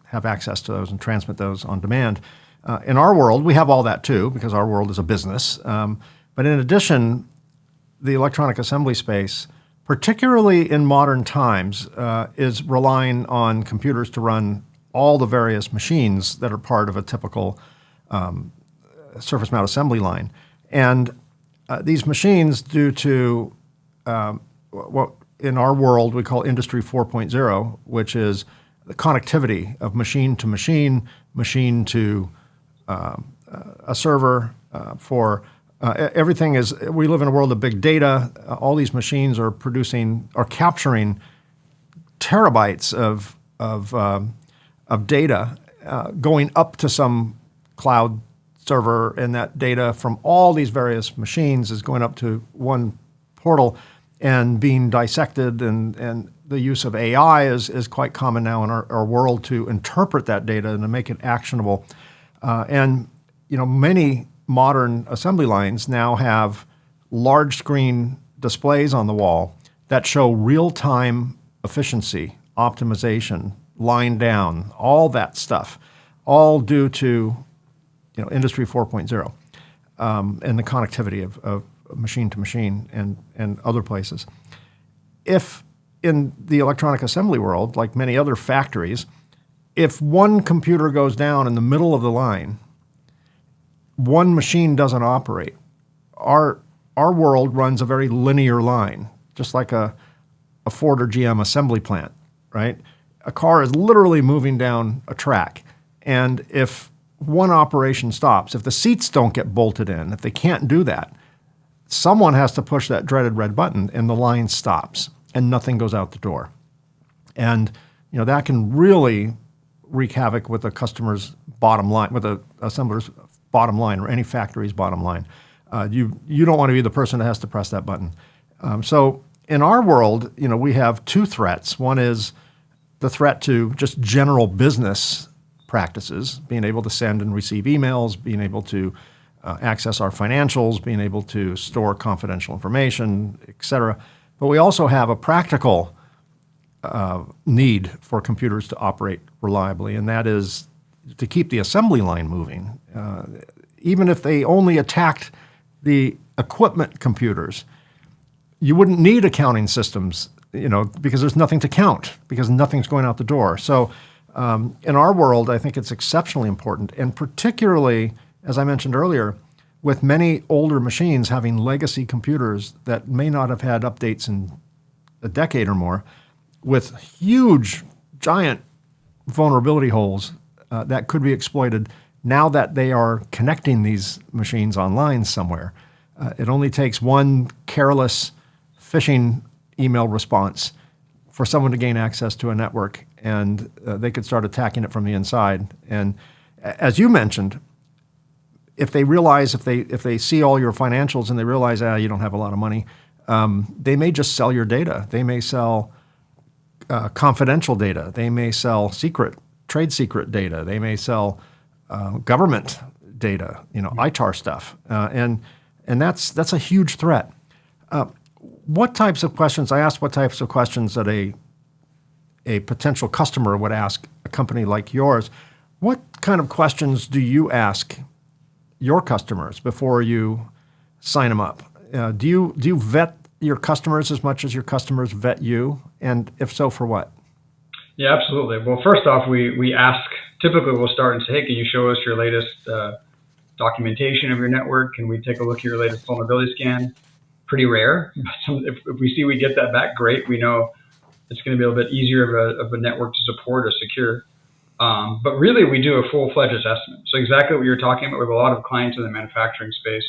have access to those and transmit those on demand. In our world, we have all that too, because our world is a business. But in addition, the electronic assembly space, particularly in modern times, is relying on computers to run all the various machines that are part of a typical surface mount assembly line. And these machines, due to what in our world we call Industry 4.0, which is the connectivity of machine to machine, machine to a server for everything is, we live in a world of big data. All these machines are capturing terabytes of data going up to some cloud server, and that data from all these various machines is going up to one portal and being dissected, and the use of AI is quite common now in our world to interpret that data and to make it actionable. And many modern assembly lines now have large screen displays on the wall that show real-time efficiency, optimization, line down, all that stuff, all due to Industry 4.0 and the connectivity of machine to machine and other places. If in the electronic assembly world, like many other factories, if one computer goes down in the middle of the line, one machine doesn't operate. Our world runs a very linear line, just like a Ford or GM assembly plant, right? A car is literally moving down a track. And if one operation stops, if the seats don't get bolted in, if they can't do that, someone has to push that dreaded red button and the line stops and nothing goes out the door. And that can really wreak havoc with a customer's bottom line, with a assembler's bottom line or any factory's bottom line. You don't want to be the person that has to press that button. So in our world, we have two threats. One is the threat to just general business practices, being able to send and receive emails, being able to access our financials, being able to store confidential information, et cetera. But we also have a practical need for computers to operate reliably, and that is to keep the assembly line moving. Even if they only attacked the equipment computers, you wouldn't need accounting systems, because there's nothing to count, because nothing's going out the door. So in our world, I think it's exceptionally important, and particularly, as I mentioned earlier, with many older machines having legacy computers that may not have had updates in a decade or more, with huge, giant vulnerability holes that could be exploited now that they are connecting these machines online somewhere. It only takes one careless phishing email response for someone to gain access to a network, and they could start attacking it from the inside. And as you mentioned, if they realize, if they see all your financials and they realize, you don't have a lot of money, they may just sell your data. They may sell confidential data. They may sell trade secret data. They may sell government data, ITAR stuff, and that's a huge threat. What types of questions? I asked what types of questions that a potential customer would ask a company like yours. What kind of questions do you ask your customers before you sign them up? Do you vet your customers as much as your customers vet you? And if so, for what? Yeah, absolutely. Well, first off, we ask, typically we'll start and say, hey, can you show us your latest documentation of your network? Can we take a look at your latest vulnerability scan? Pretty rare. If we see we get that back, great. We know it's going to be a little bit easier of a network to support or secure. But really, we do a full-fledged assessment. So exactly what you're talking about, we have a lot of clients in the manufacturing space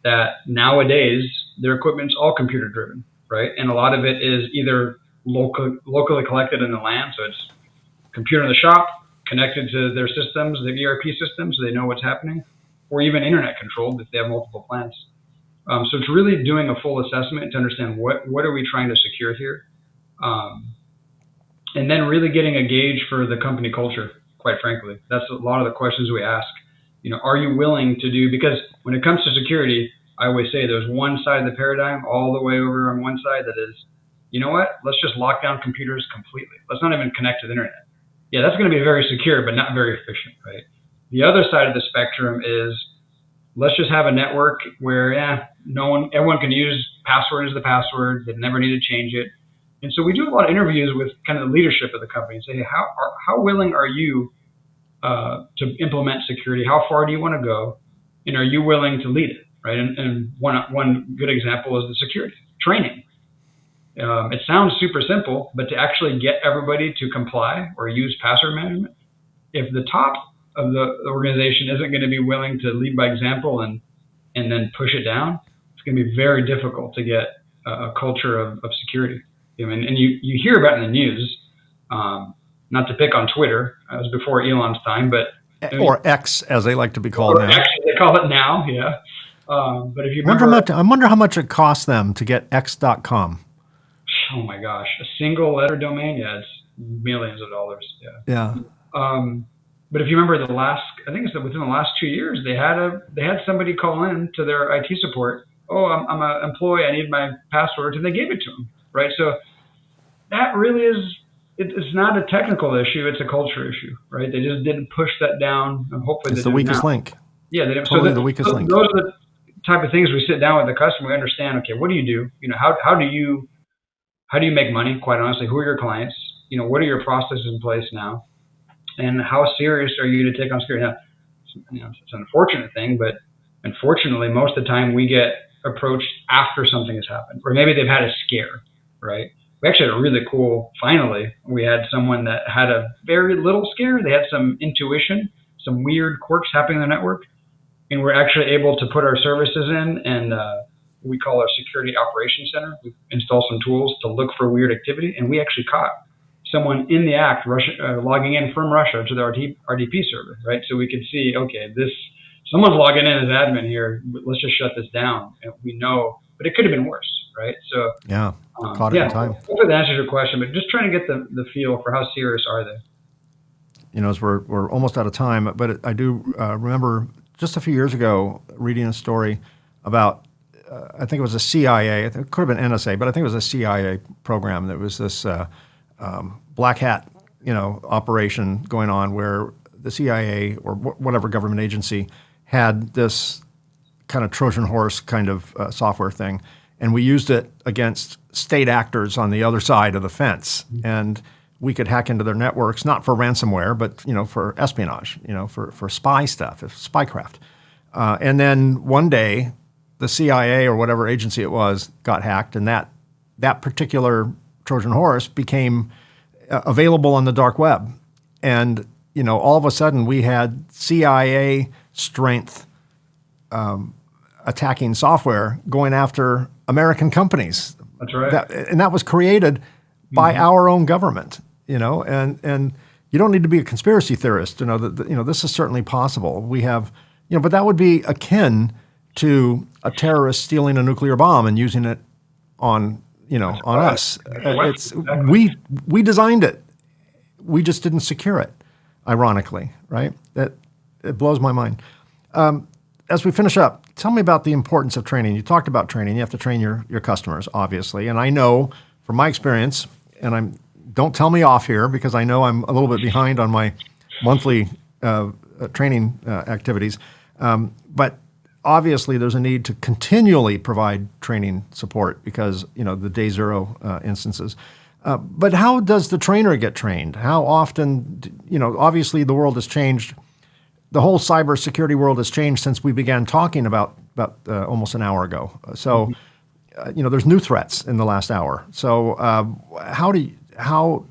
that nowadays their equipment's all computer-driven, right? And a lot of it is either locally collected in the LAN, so it's computer in the shop, connected to their systems, their ERP systems, so they know what's happening, or even internet controlled if they have multiple plants. So it's really doing a full assessment to understand what are we trying to secure here, and then really getting a gauge for the company culture. Quite frankly, that's a lot of the questions we ask. Are you willing to do? Because when it comes to security, I always say there's one side of the paradigm all the way over on one side that is, you know what? Let's just lock down computers completely. Let's not even connect to the internet. Yeah, that's going to be very secure, but not very efficient, right? The other side of the spectrum is, let's just have a network where everyone can use password as the password. They never need to change it. And so we do a lot of interviews with kind of the leadership of the company and say, hey, how willing are you to implement security? How far do you want to go? And are you willing to lead it, right? And one good example is the security training. It sounds super simple, but to actually get everybody to comply or use password management, if the top of the organization isn't going to be willing to lead by example and then push it down, it's going to be very difficult to get a culture of security. And you hear about it in the news, not to pick on Twitter, it was before Elon's time, but or X, as they like to be called now. X, they call it now, yeah. But if you I wonder how much it costs them to get X.com. Oh my gosh, a single letter domain, it's millions of dollars. Yeah. But if you remember I think it's within the last 2 years, they had somebody call in to their IT support. Oh, I'm an employee. I need my passwords, and they gave it to them, right? So that really is. It's not a technical issue; it's a culture issue, right? They just didn't push that down, and hopefully it's the weakest link. Yeah, they didn't. Totally the weakest link. Those are the type of things we sit down with the customer. We understand. Okay, what do you do? How do you make money? Quite honestly, who are your clients? What are your processes in place now? And how serious are you to take on security? Now, it's an unfortunate thing, but unfortunately, most of the time we get approached after something has happened, or maybe they've had a scare, right? We actually had a really cool, finally, we had someone that had a very little scare. They had some intuition, some weird quirks happening in the network, and we're actually able to put our services in, and we call our security operations center. We install some tools to look for weird activity, and we actually caught someone in the act logging in from Russia to the RDP server, right? So we could see, okay, someone's logging in as admin here. Let's just shut this down. And we know, but it could have been worse, right? So caught it in time. Hopefully that answers your question, but just trying to get the feel for how serious are they. As we're almost out of time, but I do remember just a few years ago reading a story about, I think it was a CIA, it could have been NSA, but I think it was a CIA program that was this black hat, operation going on where the CIA or whatever government agency had this kind of Trojan horse kind of software thing, and we used it against state actors on the other side of the fence, and we could hack into their networks, not for ransomware, but for espionage, for spy stuff, spycraft. And then one day, the CIA or whatever agency it was got hacked, and that particular Trojan horse became available on the dark web. And all of a sudden, we had CIA strength attacking software going after American companies. That's right. That was created by our own government. And you don't need to be a conspiracy theorist to know that this is certainly possible. We have, but that would be akin to a terrorist stealing a nuclear bomb and using it on us. Exactly. We designed it. We just didn't secure it. Ironically, right? It blows my mind. As we finish up, tell me about the importance of training. You talked about training. You have to train your customers, obviously. And I know from my experience, and don't tell me off here because I know I'm a little bit behind on my monthly training activities. But obviously, there's a need to continually provide training support because the day zero instances. But how does the trainer get trained? How often? Obviously, the world has changed. The whole cybersecurity world has changed since we began talking about almost an hour ago. So, there's new threats in the last hour. So, how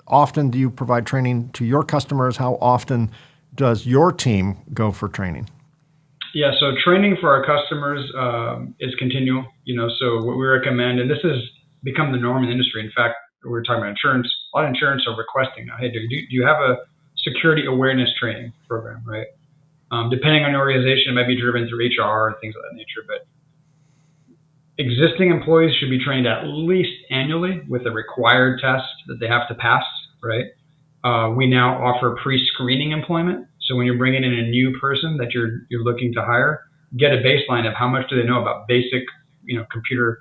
often do you provide training to your customers? How often does your team go for training? Yeah, so training for our customers is continual. So what we recommend, and this has become the norm in the industry. In fact, we were talking about insurance. A lot of insurance are requesting now, hey, do you have a security awareness training program, right? Depending on the organization, it might be driven through HR and things of that nature, but existing employees should be trained at least annually with a required test that they have to pass, right? We now offer pre-screening employment. So when you're bringing in a new person that you're looking to hire, get a baseline of how much do they know about basic, computer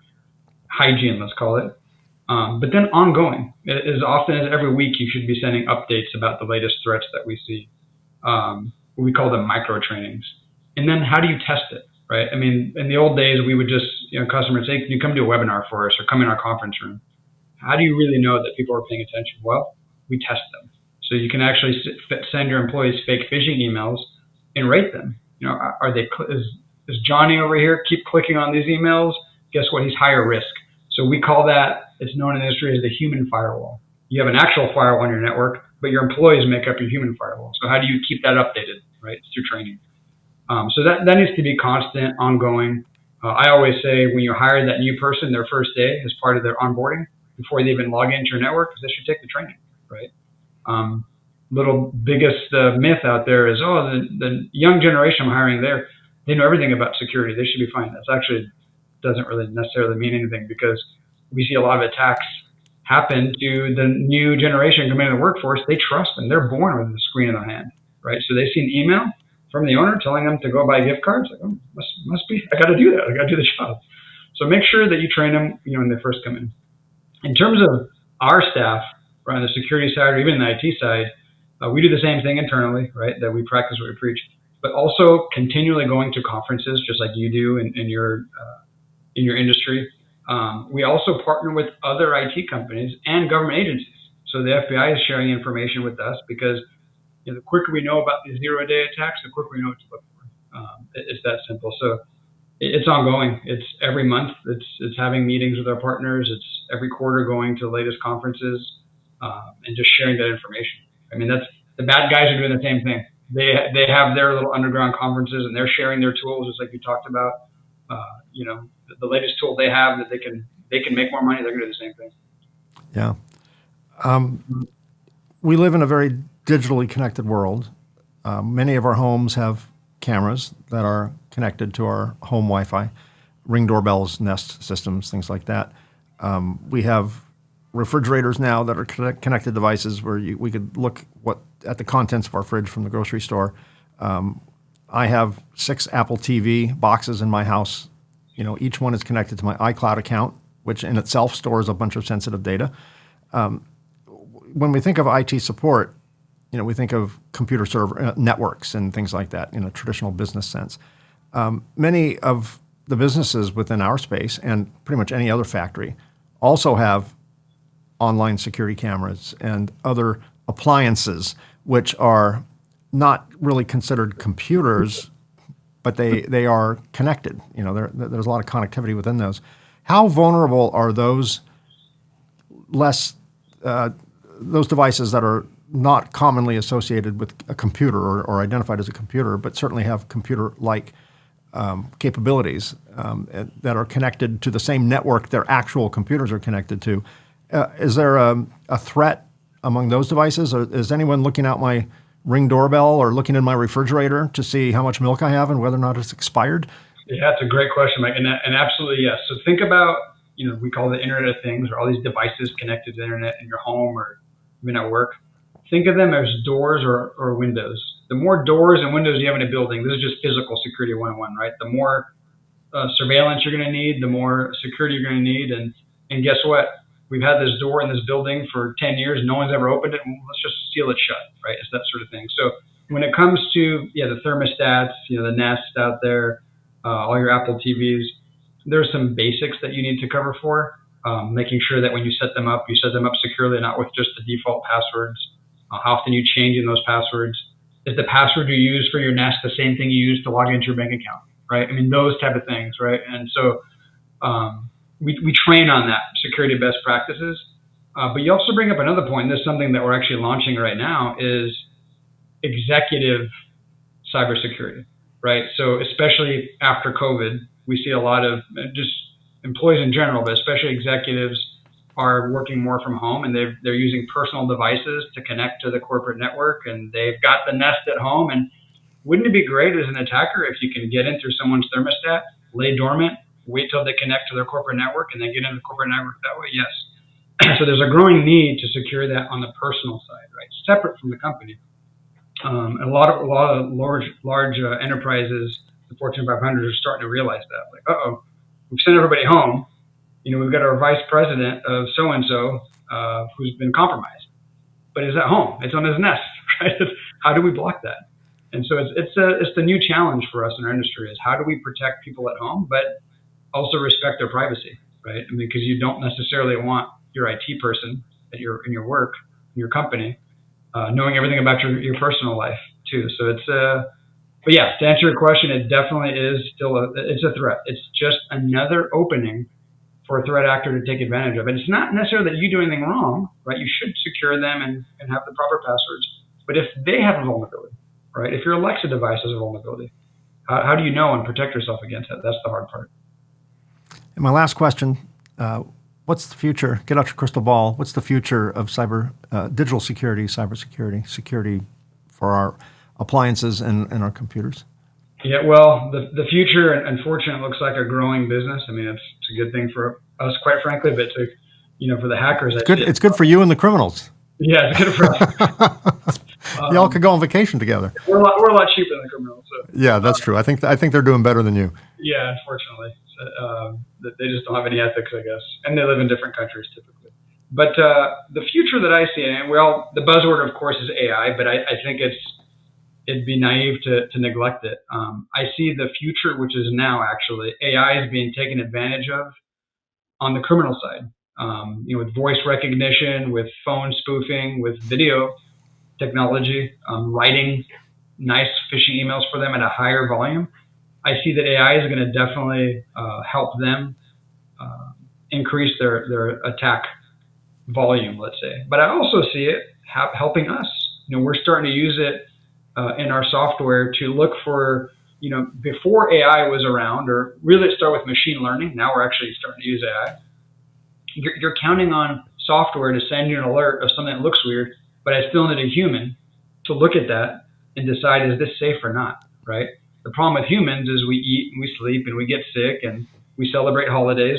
hygiene, let's call it. But then ongoing, as often as every week, you should be sending updates about the latest threats that we see. We call them micro trainings. And then how do you test it, right? I mean, in the old days, we would just, customers say, can you come do a webinar for us or come in our conference room? How do you really know that people are paying attention? Well, we test them. So you can actually send your employees fake phishing emails and rate them. Are they? Is Johnny over here keep clicking on these emails? Guess what? He's higher risk. So we call that, it's known in the industry as the human firewall. You have an actual firewall on your network, but your employees make up your human firewall. So how do you keep that updated, right? It's through training. So that needs to be constant, ongoing. I always say when you hire that new person, their first day as part of their onboarding, before they even log into your network, they should take the training, right? Little biggest myth out there is, the young generation I'm hiring there, they know everything about security. They should be fine. That's actually doesn't really necessarily mean anything because we see a lot of attacks happen to the new generation coming into the workforce. They trust them. They're born with a screen in their hand, right? So they see an email from the owner telling them to go buy gift cards. Like, must be, I got to do that. I got to do the job. So make sure that you train them, when they first come in. In terms of our staff, right, on the security side or even the IT side, we do the same thing internally, right? That we practice what we preach, but also continually going to conferences, just like you do in your industry. We also partner with other IT companies and government agencies. So the FBI is sharing information with us because the quicker we know about these zero-day attacks, the quicker we know what to look for. It's that simple. So it's ongoing. It's every month. It's having meetings with our partners. It's every quarter going to the latest conferences and just sharing that information. I mean, that's the bad guys are doing the same thing. They have their little underground conferences and they're sharing their tools, just like you talked about. The latest tool they have that they can make more money. They're going to do the same thing. Yeah. We live in a very digitally connected world. Many of our homes have cameras that are connected to our home Wi-Fi, Ring doorbells, Nest systems, things like that. We have refrigerators now that are connected devices where we could look at the contents of our fridge from the grocery store. I have 6 Apple TV boxes in my house. Each one is connected to my iCloud account, which in itself stores a bunch of sensitive data. When we think of IT support, we think of computer server networks and things like that in a traditional business sense. Many of the businesses within our space and pretty much any other factory also have online security cameras and other appliances, which are not really considered computers but they are connected. There's a lot of connectivity within those. How vulnerable are those those devices that are not commonly associated with a computer or identified as a computer, but certainly have computer-like capabilities that are connected to the same network their actual computers are connected to? Is there a threat among those devices? Or is anyone looking out my Ring doorbell or looking in my refrigerator to see how much milk I have and whether or not it's expired? Yeah, that's a great question, Mike, and absolutely yes. So think about, we call the Internet of Things, or all these devices connected to the Internet in your home or even at work. Think of them as doors or windows. The more doors and windows you have in a building, this is just physical security 101, right? The more surveillance you're going to need, the more security you're going to need. And guess what? We've had this door in this building for 10 years. No one's ever opened it. Let's just seal it shut, right? It's that sort of thing. So when it comes to the thermostats, the Nest out there, all your Apple TVs, there's some basics that you need to cover for. Making sure that when you set them up securely, not with just the default passwords. How often you changing those passwords? Is the password you use for your Nest the same thing you use to log into your bank account, right? I mean, those type of things, right? And so we train on that, security best practices. But you also bring up another point. This is something that we're actually launching right now, is executive cybersecurity, right? So especially after COVID, we see a lot of just employees in general, but especially executives are working more from home, and they're using personal devices to connect to the corporate network, and they've got the Nest at home. And wouldn't it be great as an attacker if you can get in through someone's thermostat, lay dormant, wait till they connect to their corporate network, and then get into the corporate network that way? Yes. So there's a growing need to secure that on the personal side, right? Separate from the company. A lot of large enterprises, the Fortune 500, are starting to realize that. Like, we've sent everybody home. We've got our vice president of so-and-so who's been compromised, but he's at home. It's on his Nest, right? How do we block that? And so it's the new challenge for us in our industry, is how do we protect people at home, but also respect their privacy, right? I mean, because you don't necessarily want your IT person in your work, in your company, knowing everything about your personal life too. So but yeah, to answer your question, it definitely is still it's a threat. It's just another opening for a threat actor to take advantage of. And it's not necessarily that you do anything wrong, right? You should secure them and have the proper passwords. But if they have a vulnerability, right? If your Alexa device has a vulnerability, how do you know and protect yourself against it? That's the hard part. And my last question, what's the future? Get out your crystal ball. What's the future of digital security, cybersecurity, security for our appliances and our computers? Yeah, well, the future, unfortunately, looks like a growing business. I mean, it's a good thing for us, quite frankly, but for the hackers, it's good for you and the criminals. Yeah, it's good for us. Y'all could go on vacation together. We're a lot cheaper than the criminals. So. Yeah, that's true. I think they're doing better than you. Yeah, unfortunately, they just don't have any ethics, I guess, and they live in different countries typically. But the future that I see, and the buzzword, of course, is AI, but I think it'd be naive to neglect it. I see the future, which is now actually, AI is being taken advantage of on the criminal side. With voice recognition, with phone spoofing, with video technology, writing nice phishing emails for them at a higher volume. I see that AI is going to definitely help them increase their attack volume, let's say. But I also see it helping us. We're starting to use it in our software to look for, before AI was around, or really it started with machine learning. Now we're actually starting to use AI. You're counting on software to send you an alert of something that looks weird, but I still need a human to look at that and decide, is this safe or not, right? The problem with humans is we eat and we sleep and we get sick and we celebrate holidays.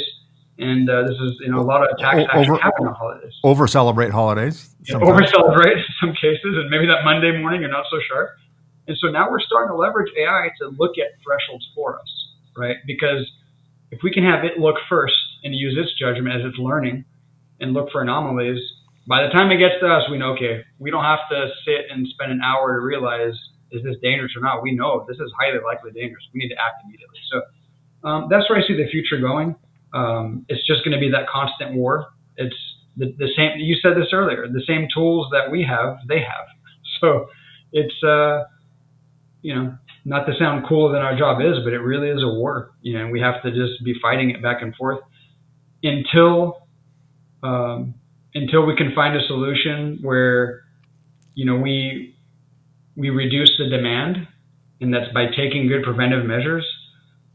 And this is, a lot of attacks actually happen on holidays. Over-celebrate holidays. Over-celebrate in some cases, and maybe that Monday morning you're not so sharp. And so now we're starting to leverage AI to look at thresholds for us, right? Because if we can have it look first and use its judgment as it's learning and look for anomalies, by the time it gets to us, we know, okay, we don't have to sit and spend an hour to realize, is this dangerous or not? We know this is highly likely dangerous. We need to act immediately. So that's where I see the future going. It's just going to be that constant war. It's the same. You said this earlier. The same tools that we have, they have. So it's not to sound cooler than our job is, but it really is a war. We have to just be fighting it back and forth until we can find a solution where, we reduce the demand, and that's by taking good preventive measures.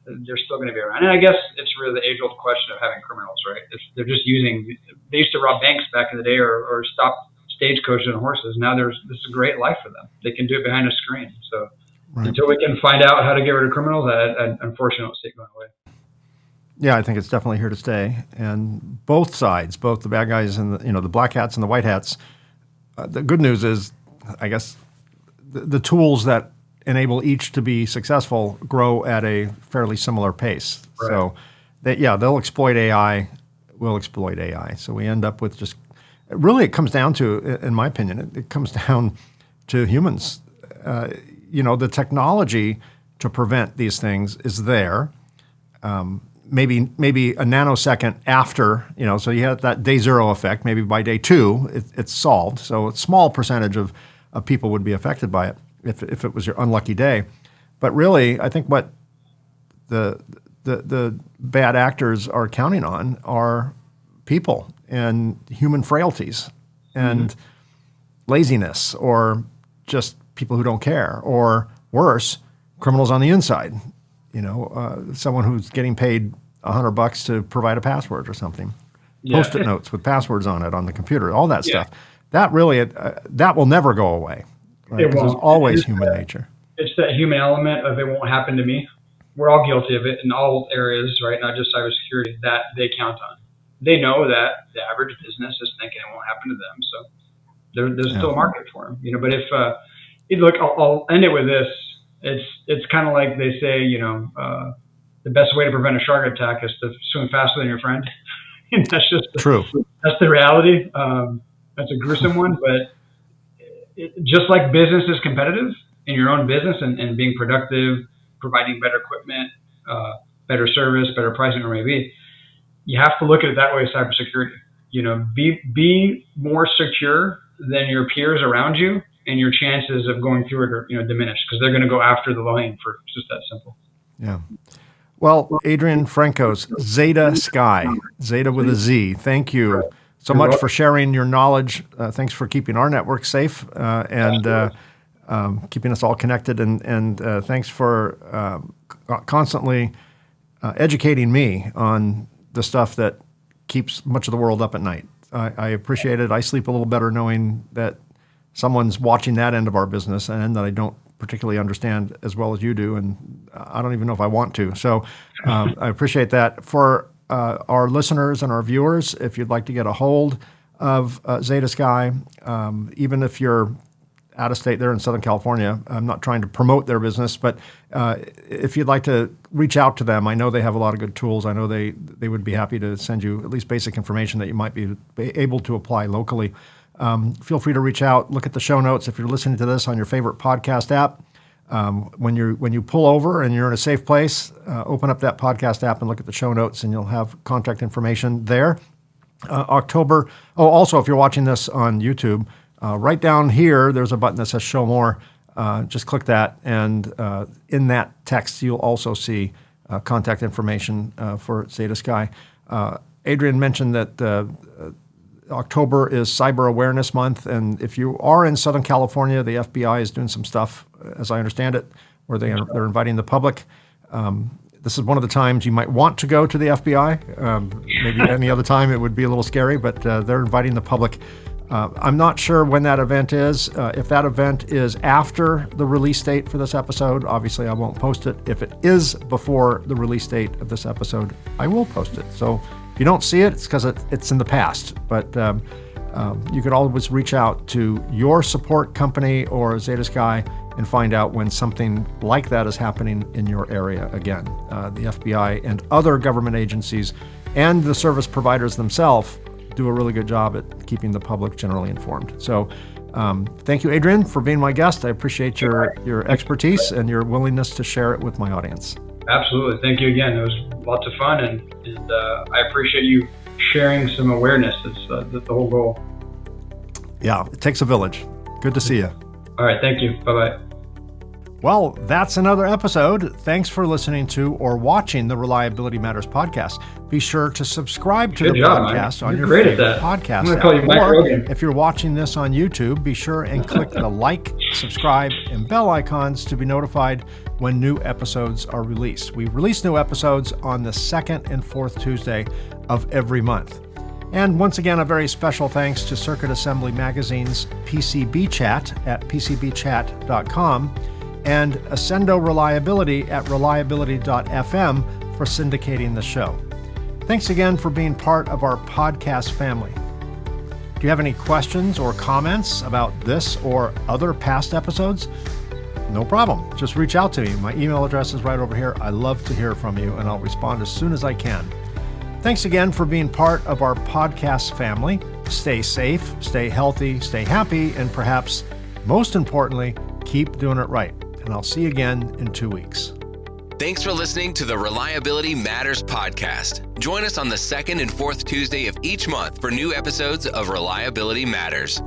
They're still going to be around. And I guess it's really the age-old question of having criminals, right? They're just they used to rob banks back in the day or stop stagecoaches and horses. Now this is a great life for them. They can do it behind a screen. So until we can find out how to get rid of criminals, I unfortunately don't see it going away. Yeah, I think it's definitely here to stay. And both sides, both the bad guys and the black hats and the white hats, the good news is, I guess, the tools that enable each to be successful grow at a fairly similar pace. Right. So, they'll exploit AI, we'll exploit AI. So we end up with really it comes down to, in my opinion, it comes down to humans. The technology to prevent these things is there. Maybe a nanosecond after, so you have that day zero effect. Maybe by day 2, it's solved. So a small percentage of people would be affected by it if it was your unlucky day. But really, I think what the bad actors are counting on are people and human frailties and laziness, or just people who don't care, or worse, criminals on the inside. Someone who's getting paid $100 to provide a password or something. Yeah. Post-it notes with passwords on it on the computer, all that stuff. That really, that will never go away. Right? It won't. There's always human nature. It's that human element of it won't happen to me. We're all guilty of it in all areas, right? Not just cybersecurity, that they count on. They know that the average business is thinking it won't happen to them. So there's still a market for them. But if, look, I'll end it with this. It's kind of like they say, the best way to prevent a shark attack is to swim faster than your friend. That's just true. That's the reality. That's a gruesome one, but just like business is competitive in your own business and being productive, providing better equipment, better service, better pricing, or maybe, you have to look at it that way with cybersecurity. Be more secure than your peers around you, and your chances of going through it are diminished, because they're going to go after the low-hanging fruit. It's just that simple. Yeah. Well, Adrian Francos, Zeta Sky, Zeta with a Z. Thank you so much for sharing your knowledge. Thanks for keeping our network safe and keeping us all connected. And thanks for constantly educating me on the stuff that keeps much of the world up at night. I appreciate it. I sleep a little better knowing that someone's watching that end of our business, and that I don't particularly understand as well as you do, and I don't even know if I want to. So I appreciate that. For our listeners and our viewers, if you'd like to get a hold of Zeta Sky, even if you're out of state there in Southern California, I'm not trying to promote their business, but if you'd like to reach out to them, I know they have a lot of good tools. I know they would be happy to send you at least basic information that you might be able to apply locally. Feel free to reach out. Look at the show notes if you're listening to this on your favorite podcast app. When you pull over and you're in a safe place, open up that podcast app and look at the show notes, and you'll have contact information there. Also, if you're watching this on YouTube, right down here, there's a button that says Show More. Just click that, and in that text, you'll also see contact information for Zeta Sky. Adrian mentioned that October is Cyber Awareness Month, and if you are in Southern California, the FBI is doing some stuff, as I understand it, where they're inviting the public. This is one of the times you might want to go to the FBI. Maybe any other time it would be a little scary, but they're inviting the public. I'm not sure when that event is. If that event is after the release date for this episode, obviously I won't post it. If it is before the release date of this episode, I will post it. So if you don't see it, it's because it's in the past. But you could always reach out to your support company or Zeta Sky and find out when something like that is happening in your area again. The FBI and other government agencies and the service providers themselves do a really good job at keeping the public generally informed. So thank you, Adrian, for being my guest. I appreciate your expertise and your willingness to share it with my audience. Absolutely. Thank you again. It was lots of fun, and I appreciate you sharing some awareness. That's the whole goal. Yeah, it takes a village. Good to see you. All right. Thank you. Bye-bye. Well, that's another episode. Thanks for listening to or watching the Reliability Matters podcast. Be sure to subscribe to the podcast on your favorite podcast I'm going to call you Mike Rogan. If you're watching this on YouTube, be sure and click the like, subscribe, and bell icons to be notified when new episodes are released. We release new episodes on the second and fourth Tuesday of every month. And once again, a very special thanks to Circuit Assembly Magazine's PCB Chat at pcbchat.com and Ascendo Reliability at reliability.fm for syndicating the show. Thanks again for being part of our podcast family. Do you have any questions or comments about this or other past episodes? No problem. Just reach out to me. My email address is right over here. I love to hear from you, and I'll respond as soon as I can. Thanks again for being part of our podcast family. Stay safe, stay healthy, stay happy, and perhaps most importantly, keep doing it right. And I'll see you again in 2 weeks. Thanks for listening to the Reliability Matters podcast. Join us on the second and fourth Tuesday of each month for new episodes of Reliability Matters.